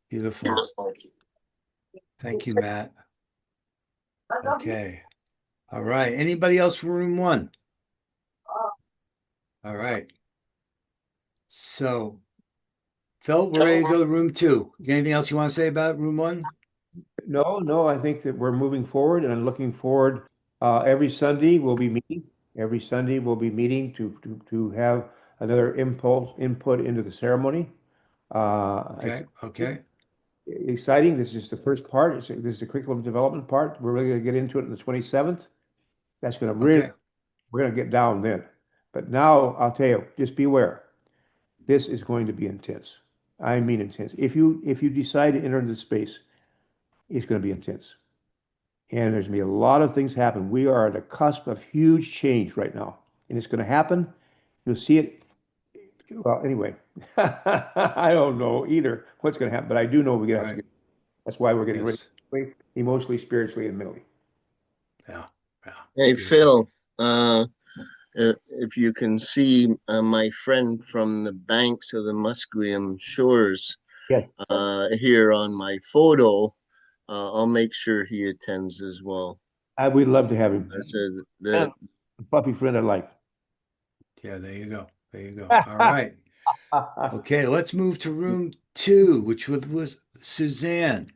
Beautiful. Thank you, Matt. Okay. All right. Anybody else for room one? All right. So, Phil, we're ready to go to room two. You got anything else you want to say about room one? No, I think that we're moving forward, and I'm looking forward. Every Sunday we'll be meeting. Every Sunday we'll be meeting to have another input into the ceremony. Okay. Exciting. This is just the first part. This is the curriculum development part. We're really going to get into it on the 27th. That's going to really, we're going to get down then. But now I'll tell you, just beware. This is going to be intense. I mean intense. If you decide to enter into space, it's going to be intense. And there's going to be a lot of things happen. We are at a cusp of huge change right now. And it's going to happen. You'll see it. Well, anyway, I don't know either what's going to happen, but I do know we're going to have to get. That's why we're getting ready emotionally, spiritually, and mentally. Yeah. Hey, Phil, if you can see my friend from the banks of the Musqueam shores here on my photo, I'll make sure he attends as well. We'd love to have him. I said the fluffy friend I like. Yeah, there you go. There you go. All right. Okay, let's move to room two, which was Suzanne.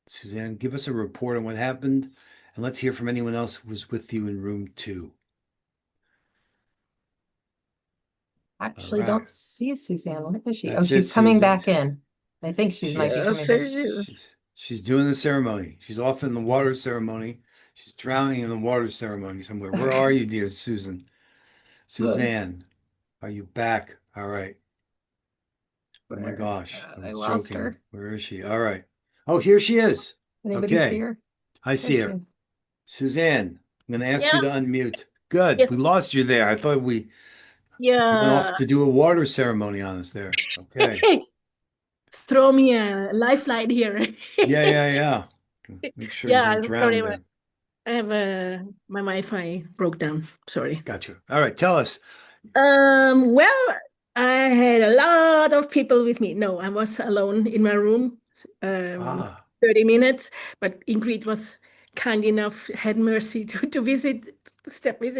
Suzanne, give us a report on what happened, and let's hear from anyone else who was with you in room two. Actually, don't see Suzanne. Where is she? That's she's coming back in. I think she might be coming in. She's doing the ceremony. She's off in the water ceremony. She's drowning in the water ceremony somewhere. Where are you, dear Susan? Suzanne, are you back? All right. Oh my gosh, I was lost joking. her. Where is she? All right. Oh, here she is. Anybody see her? I see her. Suzanne, I'm going to ask you to unmute. Good. Yes. We lost you there. I thought you went off to do a water ceremony on us there. Okay. Throw me a lifeline here. Yeah. Make sure you don't drown there. I have my Wi-Fi broke down. Sorry. Gotcha. All right. Tell us. Well, I had a lot of people with me. No, I was alone in my room. 30 minutes, but Ingrid was kind enough, had mercy to visit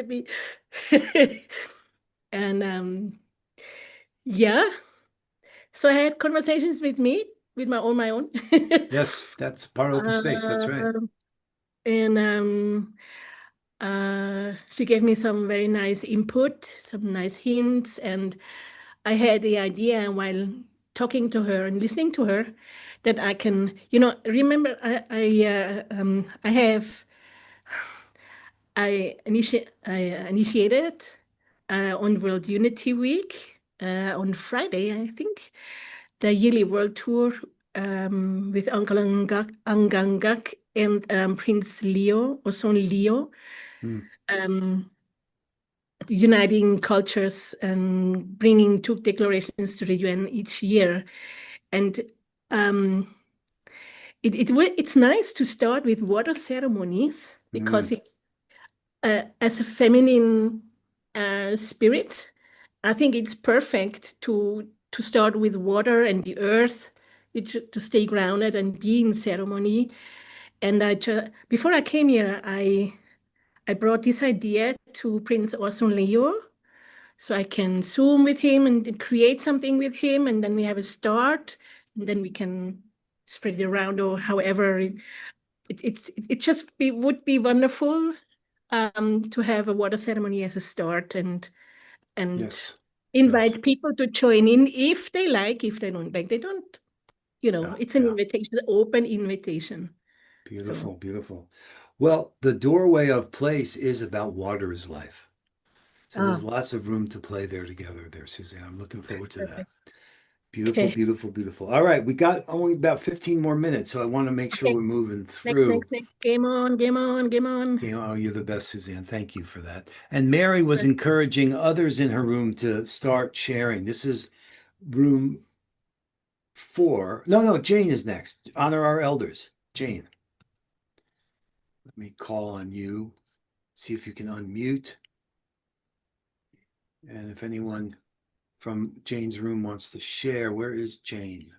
me. And so I had conversations with my own. Yes, that's part of open space. That's right. And she gave me some very nice input, some nice hints, and I had the idea while talking to her and listening to her that I can, remember I initiated on World Unity Week on Friday, I think, the yearly world tour with Uncle Angangak and Prince Leo, or son Leo, uniting cultures and bringing two declarations to the UN each year. And it's nice to start with water ceremonies because as a feminine spirit, I think it's perfect to start with water and the earth, to stay grounded and be in ceremony. And before I came here, I brought this idea to Prince Orson Leo, so I can Zoom with him and create something with him, and then we have a start, and then we can spread it around, or however. It just would be wonderful to have a water ceremony as a start, and yes. invite people to join in if they like. If they don't like, they don't. It's an invitation, an open invitation. Beautiful, beautiful. Well, the doorway of place is about water is life. So there's lots of room to play there together there, Suzanne. I'm looking forward to that. Beautiful, Okay. beautiful, beautiful. All right, we got only about 15 more minutes, so I want to make sure we're moving through. Next. Game on, game on, game on. Oh, you're the best, Suzanne. Thank you for that. And Mary was encouraging others in her room to start sharing. This is room 4. No, Jane is next. Honor our elders. Jane. Let me call on you. See if you can unmute. And if anyone from Jane's room wants to share, where is Jane?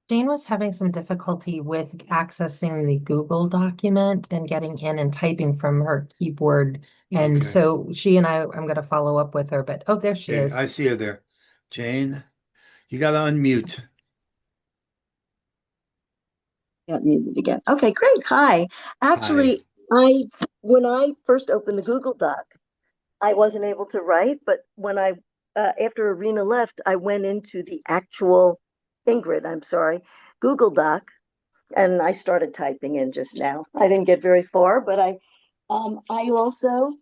Jane was having some difficulty with accessing the Google document and getting in and typing from her keyboard. And so she and I'm going to follow up with her, but there she is. I see her there. Jane, you got to unmute. Got muted again. Okay, great. Hi. Actually, when I first opened the Google Doc, I wasn't able to write, but when after Irina left, I went into the actual Google Doc, and I started typing in just now. I didn't get very far, but I also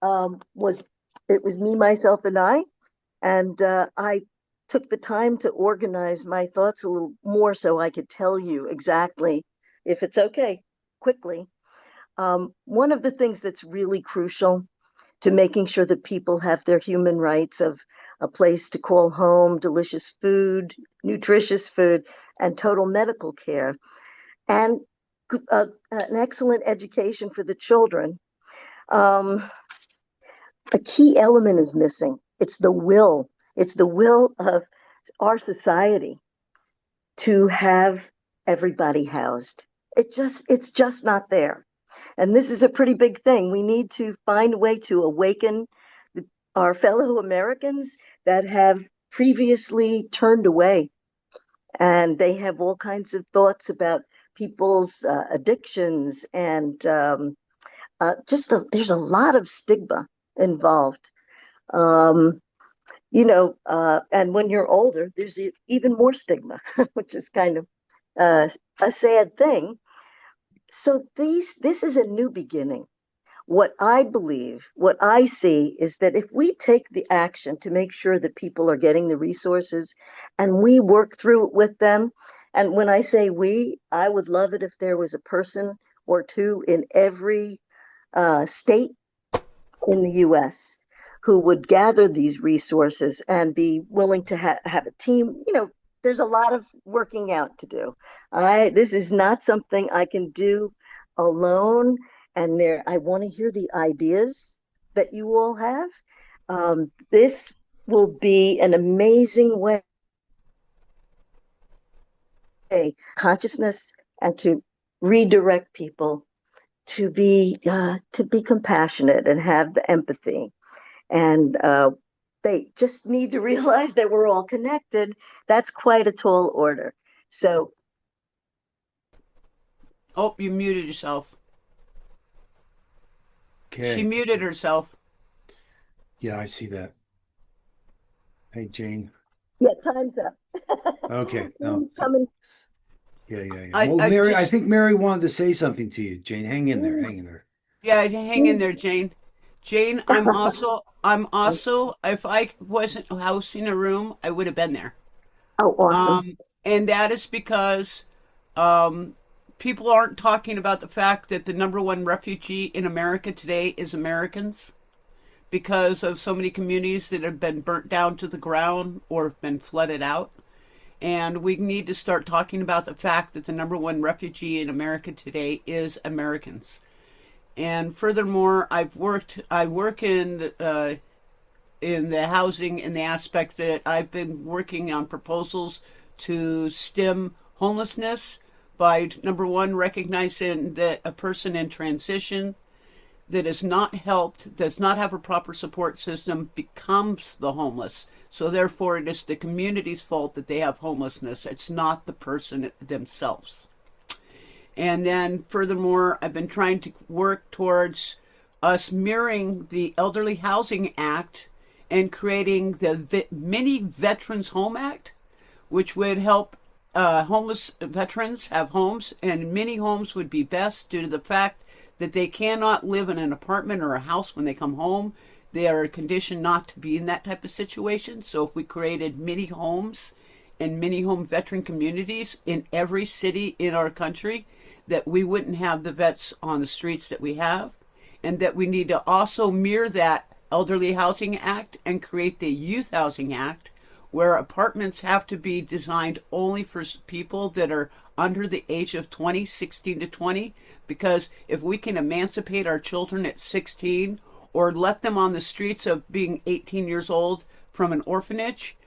it was me, myself, and I took the time to organize my thoughts a little more so I could tell you exactly, if it's okay, quickly. One of the things that's really crucial to making sure that people have their human rights of a place to call home, delicious food, nutritious food, and total medical care, and an excellent education for the children. A key element is missing. It's the will. It's the will of our society to have everybody housed. It's just not there. And this is a pretty big thing. We need to find a way to awaken our fellow Americans that have previously turned away. And they have all kinds of thoughts about people's addictions, and there's a lot of stigma involved. And when you're older, there's even more stigma, which is kind of a sad thing. So this is a new beginning. What I believe, what I see is that if we take the action to make sure that people are getting the resources and we work through it with them, and when I say we, I would love it if there was a person or two in every state in the US who would gather these resources and be willing to have a team. There's a lot of working out to do. This is not something I can do alone. And I want to hear the ideas that you all have. This will be an amazing way consciousness and to redirect people to be compassionate and have the empathy. And they just need to realize that we're all connected. That's quite a tall order. So. Oh, you muted yourself. Okay. She muted herself. Yeah, I see that. Hey, Jane. Yeah, time's up. Okay. No. Coming. Yeah. Well, Mary, I think Mary wanted to say something to you. Jane, hang in there. Yeah, hang in there, Jane. Jane, I'm also, if I wasn't housing a room, I would have been there. Oh, awesome. And that is because people aren't talking about the fact that the number one refugee in America today is Americans, because of so many communities that have been burnt down to the ground or have been flooded out. And we need to start talking about the fact that the number one refugee in America today is Americans. And furthermore, I work in the housing, in the aspect that I've been working on proposals to stem homelessness by, number one, recognizing that a person in transition that is not helped, does not have a proper support system, becomes the homeless. So therefore, it is the community's fault that they have homelessness. It's not the person themselves. And then furthermore, I've been trying to work towards us mirroring the Elderly Housing Act and creating the Mini Veterans Home Act, which would help homeless veterans have homes, and mini homes would be best due to the fact that they cannot live in an apartment or a house when they come home. They are conditioned not to be in that type of situation. So if we created mini homes and mini home veteran communities in every city in our country, that we wouldn't have the vets on the streets that we have, and that we need to also mirror that Elderly Housing Act and create the Youth Housing Act, where apartments have to be designed only for people that are under the age of 20, 16 to 20, because if we can emancipate our children at 16 or let them on the streets of being 18 years old from an orphanage,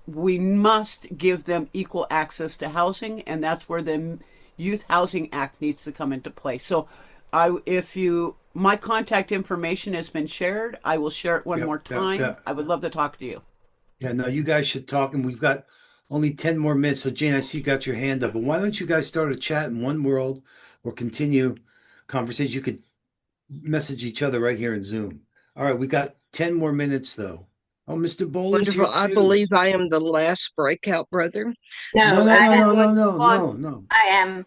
we must give them equal access to housing, and that's where the Youth Housing Act needs to come into play. So my contact information has been shared. I will share it one more time. I would love to talk to you. Yeah, no, you guys should talk, and we've got only 10 more minutes. So Jane, I see you got your hand up, but why don't you guys start a chat in One World or continue conversation? You could message each other right here in Zoom. All right, we got 10 more minutes though. Oh, Mr. Bowler's here Wonderful. I too. believe I am the last breakout, brother. No. I am.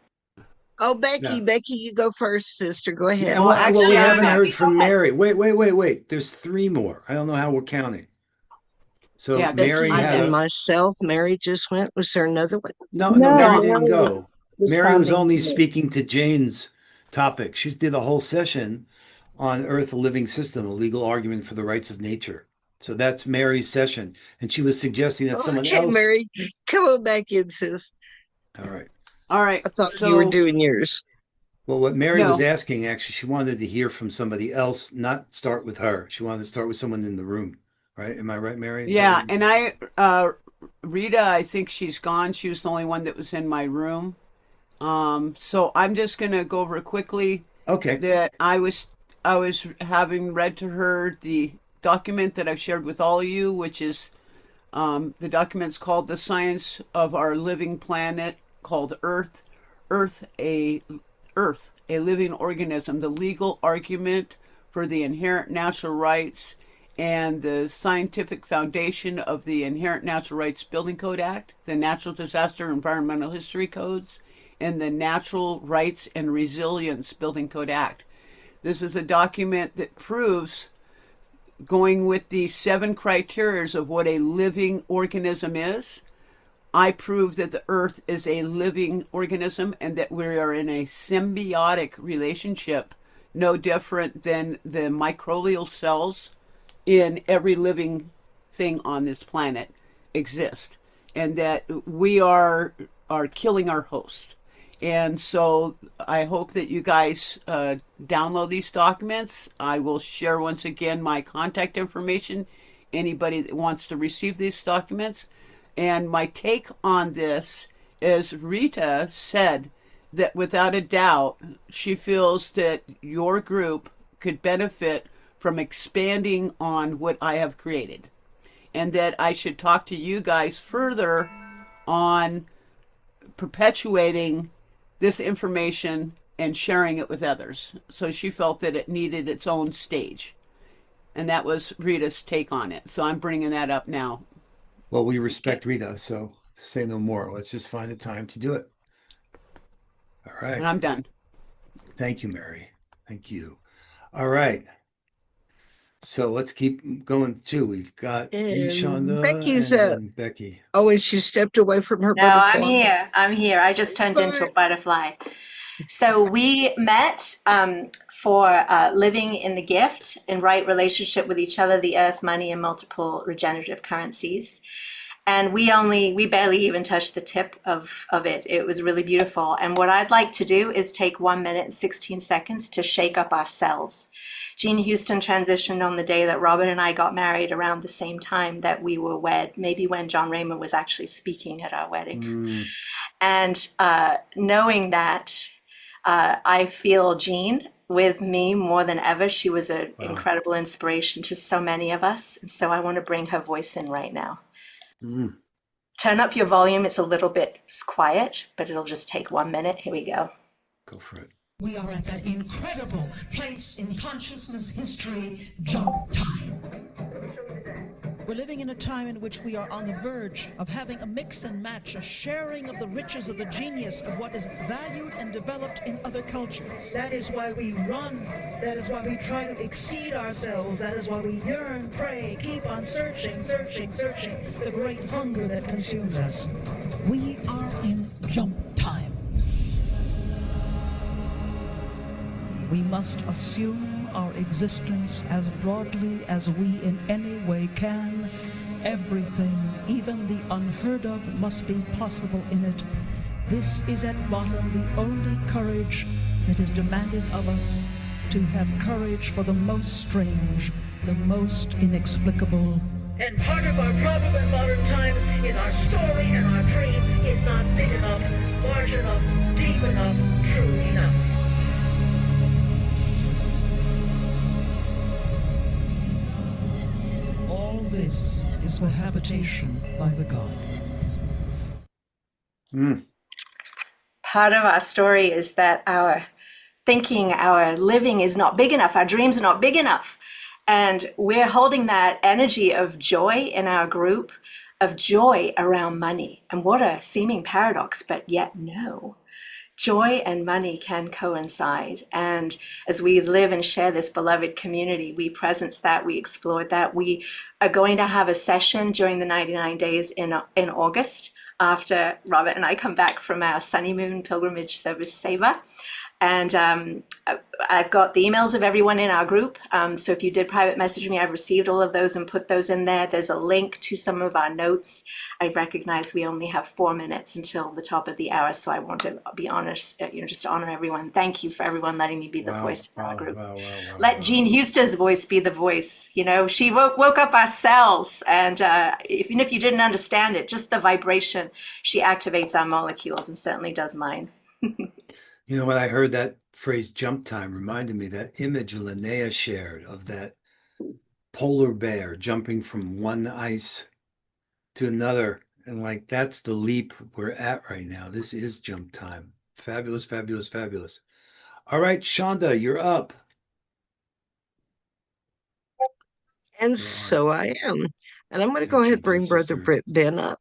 Oh, Becky, Yeah. Becky, you go first, sister. Go ahead. Yeah, well, we haven't heard from Mary. Wait. There's 3 more. I don't know how we're counting. So yeah, Mary Becky had and myself. Mary just went. Was there another one? No, Mary didn't go. Mary was only speaking to Jane's topic. She did a whole session on Earth, a living system, a legal argument for the rights of nature. So that's Mary's session. And she was suggesting that someone else. Mary, come on back in, sis. All right. I thought you were doing yours. Well, what Mary was asking, actually, she wanted to hear from somebody else, not start with her. She wanted to start with someone in the room. Right? Am I right, Mary? Yeah, and Rita, I think she's gone. She was the only one that was in my room. So I'm just gonna go over quickly. Okay. That I was having read to her the document that I've shared with all of you, which is the document's called "The Science of Our Living Planet," called Earth, a living organism, the legal argument for the inherent natural rights, and the scientific foundation of the Inherent Natural Rights Building Code Act, the Natural Disaster Environmental History Codes, and the Natural Rights and Resilience Building Code Act. This is a document that proves, going with the 7 criteria of what a living organism is, I prove that the Earth is a living organism and that we are in a symbiotic relationship, no different than the microbial cells in every living thing on this planet exist, and that we are killing our host. And so I hope that you guys download these documents. I will share once again my contact information, anybody that wants to receive these documents. And my take on this is, Rita said that without a doubt, she feels that your group could benefit from expanding on what I have created, and that I should talk to you guys further on perpetuating this information and sharing it with others. So she felt that it needed its own stage, and that was Rita's take on it. So I'm bringing that up now. Well, we respect Rita, so say no more. Let's just find a time to do it. All right. And I'm done. Thank you, Mary. Thank you. All right. So let's keep going too. We've got you, Shonda, Becky's and Becky. Oh, and she stepped away from her No, butterfly. I'm here. I just turned into a butterfly. So we met for living in the gift, in right relationship with each other, the earth, money, and multiple regenerative currencies. And we barely even touched the tip of it. It was really beautiful. And what I'd like to do is take 1 minute and 16 seconds to shake up our cells. Jean Houston transitioned on the day that Robert and I got married, around the same time that we were wed, maybe when John Raymond was actually speaking at our wedding. And knowing that, I feel Jean with me more than ever. She was an incredible inspiration to so many of us. And so I want to bring her voice in right now. Turn up your volume. It's a little bit quiet, but it'll just take 1 minute. Here we go. Go for it. We are at that incredible place in consciousness history, jump time. We're living in a time in which we are on the verge of having a mix and match, a sharing of the riches of the genius of what is valued and developed in other cultures. That is why we run. That is why we try to exceed ourselves. That is why we yearn, pray, keep on searching, searching, searching, the great hunger that consumes us. We are in jump time. We must assume our existence as broadly as we in any way can. Everything, even the unheard of, must be possible in it. This is at bottom the only courage that is demanded of us, to have courage for the most strange, the most inexplicable. And part of our problem in modern times is our story and our dream is not big enough, large enough, deep enough, true enough. All this is for habitation by the God. Part of our story is that our thinking, our living is not big enough, our dreams are not big enough. And we're holding that energy of joy in our group, of joy around money. And what a seeming paradox, but yet no. Joy and money can coincide. And as we live and share this beloved community, we presence that, we explored that. We are going to have a session during the 99 days in August after Robert and I come back from our Sunny Moon Pilgrimage Service Saver. And I've got the emails of everyone in our group. So if you did private message me, I've received all of those and put those in there. There's a link to some of our notes. I recognize we only have 4 minutes until the top of the hour. So I want to be honest, just to honor everyone. Thank you for everyone letting me be the voice of our group. Let Jean Houston's voice be the voice. She woke up our cells. And even if you didn't understand it, just the vibration, she activates our molecules and certainly does mine. You know, when I heard that phrase jump time, reminded me that image Linnea shared of that polar bear jumping from one ice to another. And like, that's the leap we're at right now. This is jump time. Fabulous, fabulous, fabulous. All right, Shonda, you're up. And so I am. And I'm going to go ahead and bring Brother Ben up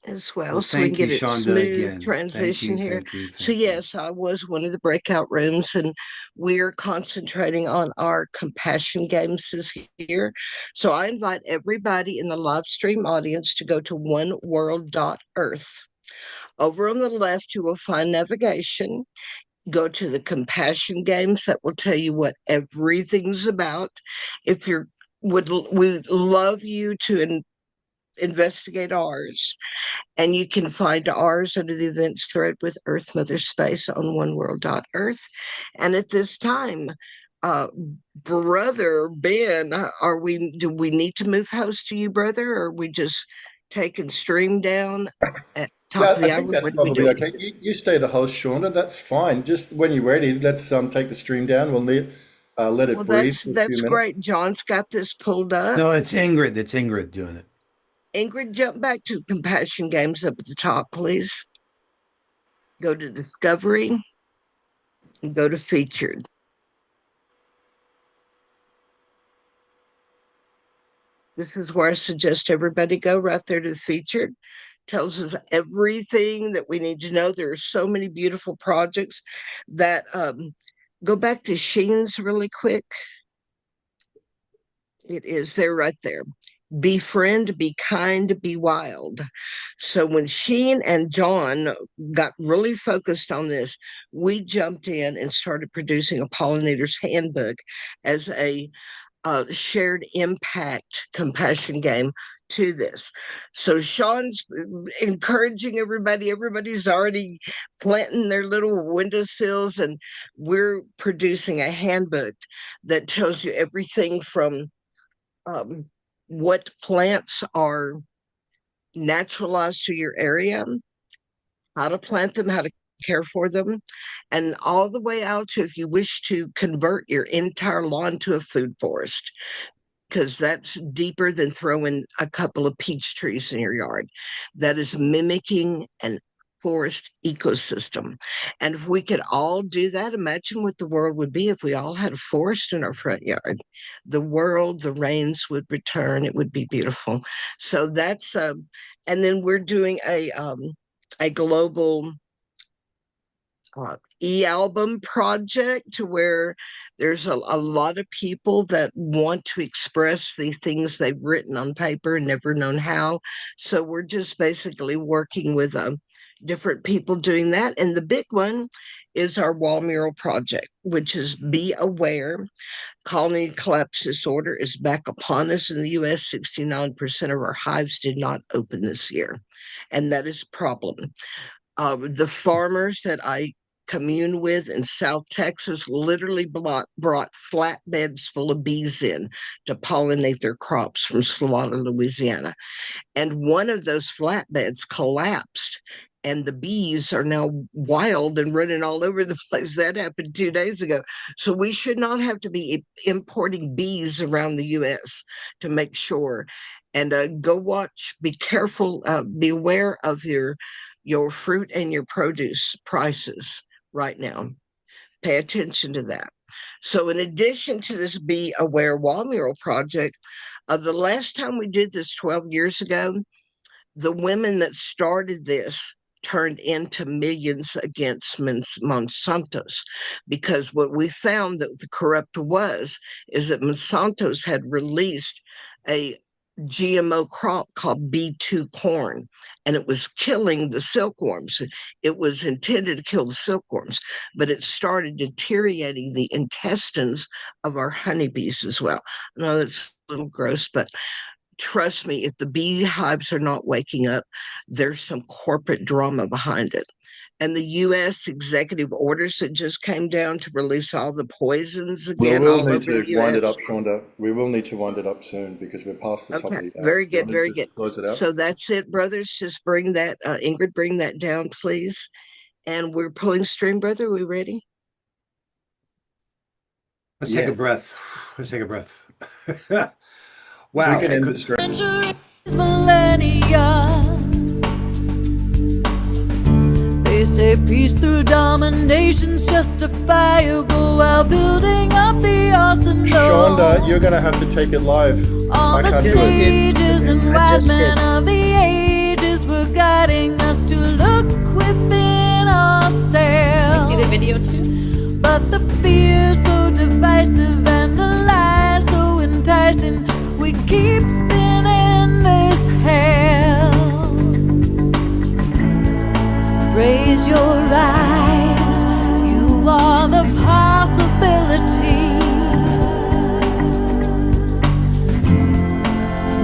as well, so we can get a smooth transition here. So yes, I was one of the breakout rooms, and we're concentrating on our compassion games this year. So I invite everybody in the live stream audience to go to oneworld.earth. Over on the left, you will find navigation. Go to the compassion games. That will tell you what everything's about. If we'd love you to investigate ours, and you can find ours under the events thread with Earth Mother Space on oneworld.earth. And at this time, Brother Ben, do we need to move host to you, brother, or are we just taking stream down at top of the hour? I think that's probably okay. You stay the host, Shonda. That's fine. Just when you're ready, let's take the stream down. We'll let it breathe. That's great. John's got this pulled up. No, it's Ingrid. It's Ingrid doing it. Ingrid, jump back to compassion games up at the top, please. Go to discovery and go to featured. This is where I suggest everybody go, right there to the featured. Tells us everything that we need to know. There are so many beautiful projects that go back to Sheen's really quick. It is there right there. Befriend, be kind, be wild. So when Sheen and John got really focused on this, we jumped in and started producing a pollinator's handbook as a shared impact compassion game to this. So Sean's encouraging everybody. Everybody's already planting their little windowsills, and we're producing a handbook that tells you everything from what plants are naturalized to your area, how to plant them, how to care for them, and all the way out to if you wish to convert your entire lawn to a food forest, because that's deeper than throwing a couple of peach trees in your yard. That is mimicking an forest ecosystem. And if we could all do that, imagine what the world would be if we all had a forest in our front yard. The world, the rains would return. It would be beautiful. So that's and then we're doing a global e-album project to where there's a lot of people that want to express the things they've written on paper and never known how. So we're just basically working with different people doing that. And the big one is our wall mural project, which is Be Aware. Colony collapse disorder is back upon us in the US. 69% of our hives did not open this year, and that is a problem. The farmers that I commune with in South Texas literally brought flatbeds full of bees in to pollinate their crops from Slaughter, Louisiana. And one of those flatbeds collapsed, and the bees are now wild and running all over the place. That happened 2 days ago. So we should not have to be importing bees around the US to make sure. And go watch, be careful, be aware of your fruit and your produce prices right now. Pay attention to that. So in addition to this Be Aware wall mural project, the last time we did this 12 years ago, the women that started this turned into millions against Monsanto's, because what we found that the corrupt is that Monsanto's had released a GMO crop called B2 corn, and it was killing the silkworms. It was intended to kill the silkworms, but it started deteriorating the intestines of our honeybees as well. I know that's a little gross, but trust me, if the beehives are not waking up, there's some corporate drama behind it. And the U.S. executive orders that just came down to release all the poisons again We'll all need over the to wind it U.S. up, Shonda. We will need to wind it up soon because we're past the top of the hour. Very good, very good. Close it out. So that's it, brothers. Just bring that, Ingrid, bring that down, please. And we're pulling string, brother. Are we ready? Let's take a breath. Let's take a breath. Wow. We can end this string. Millennia. They say peace through domination's justifiable while building up the arsenal. Shonda, you're going to have to take it live. All the sages and wise men of the ages were guiding us to look within ourselves. I see the video too. But the fear so divisive and the lies so enticing, we keep spinning this hell. Raise your eyes, you are the possibility.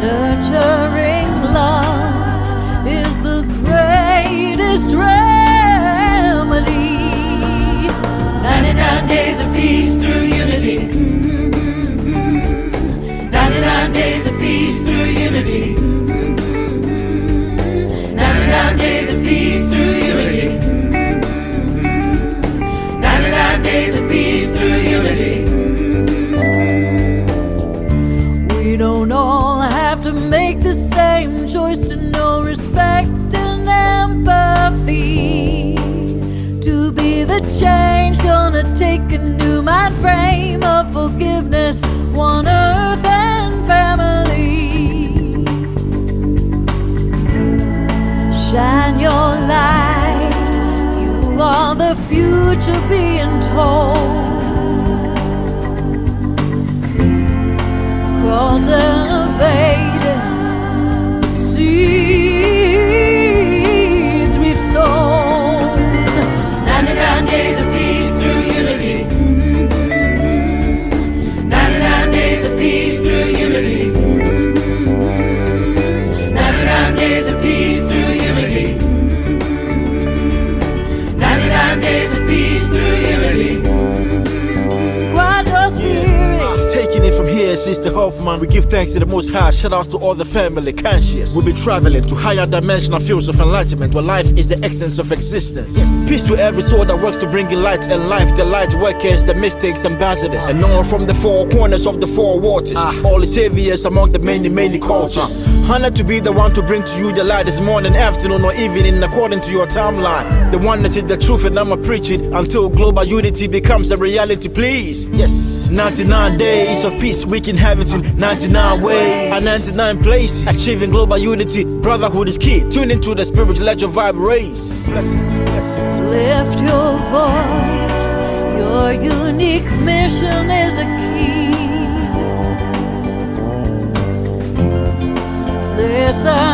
Nurturing love is the greatest remedy. 99 days of peace through unity. 99 days of peace through unity. 99 days of peace through unity. 99 days of peace through unity. We don't all have to make the same choice to know respect and empathy. To be the change, gonna take a new mind frame of forgiveness, one earth and family. Shine your light, you are the future being told. Cultivating the seeds we've sown. 99 days of peace through unity. 99 days of peace through unity. 99 days of peace through unity. 99 days of peace through unity. Quiet your spirit. Taking it from here, Sister Hoffman. We give thanks to the Most High. Shout outs to all the family conscious. We'll be traveling to higher dimensional fields of enlightenment, where life is the essence of existence. Yes. Peace to every soul that works to bring in light and life. The light workers, the mistakes ambassadors, and all from the four corners of the four waters. All the saviors among the many cultures. Honored to be the one to bring to you the light this morning, afternoon, or evening, according to your timeline. The one that is the truth, and I'ma preach it until global unity becomes a reality, please. Yes. 99 days of peace we can have it in 99 ways and 99 places. Achieving global unity, brotherhood is key. Tune into the spirit, let your vibe raise. Blessings, blessings. Lift your voice, your unique mission is a key. Listen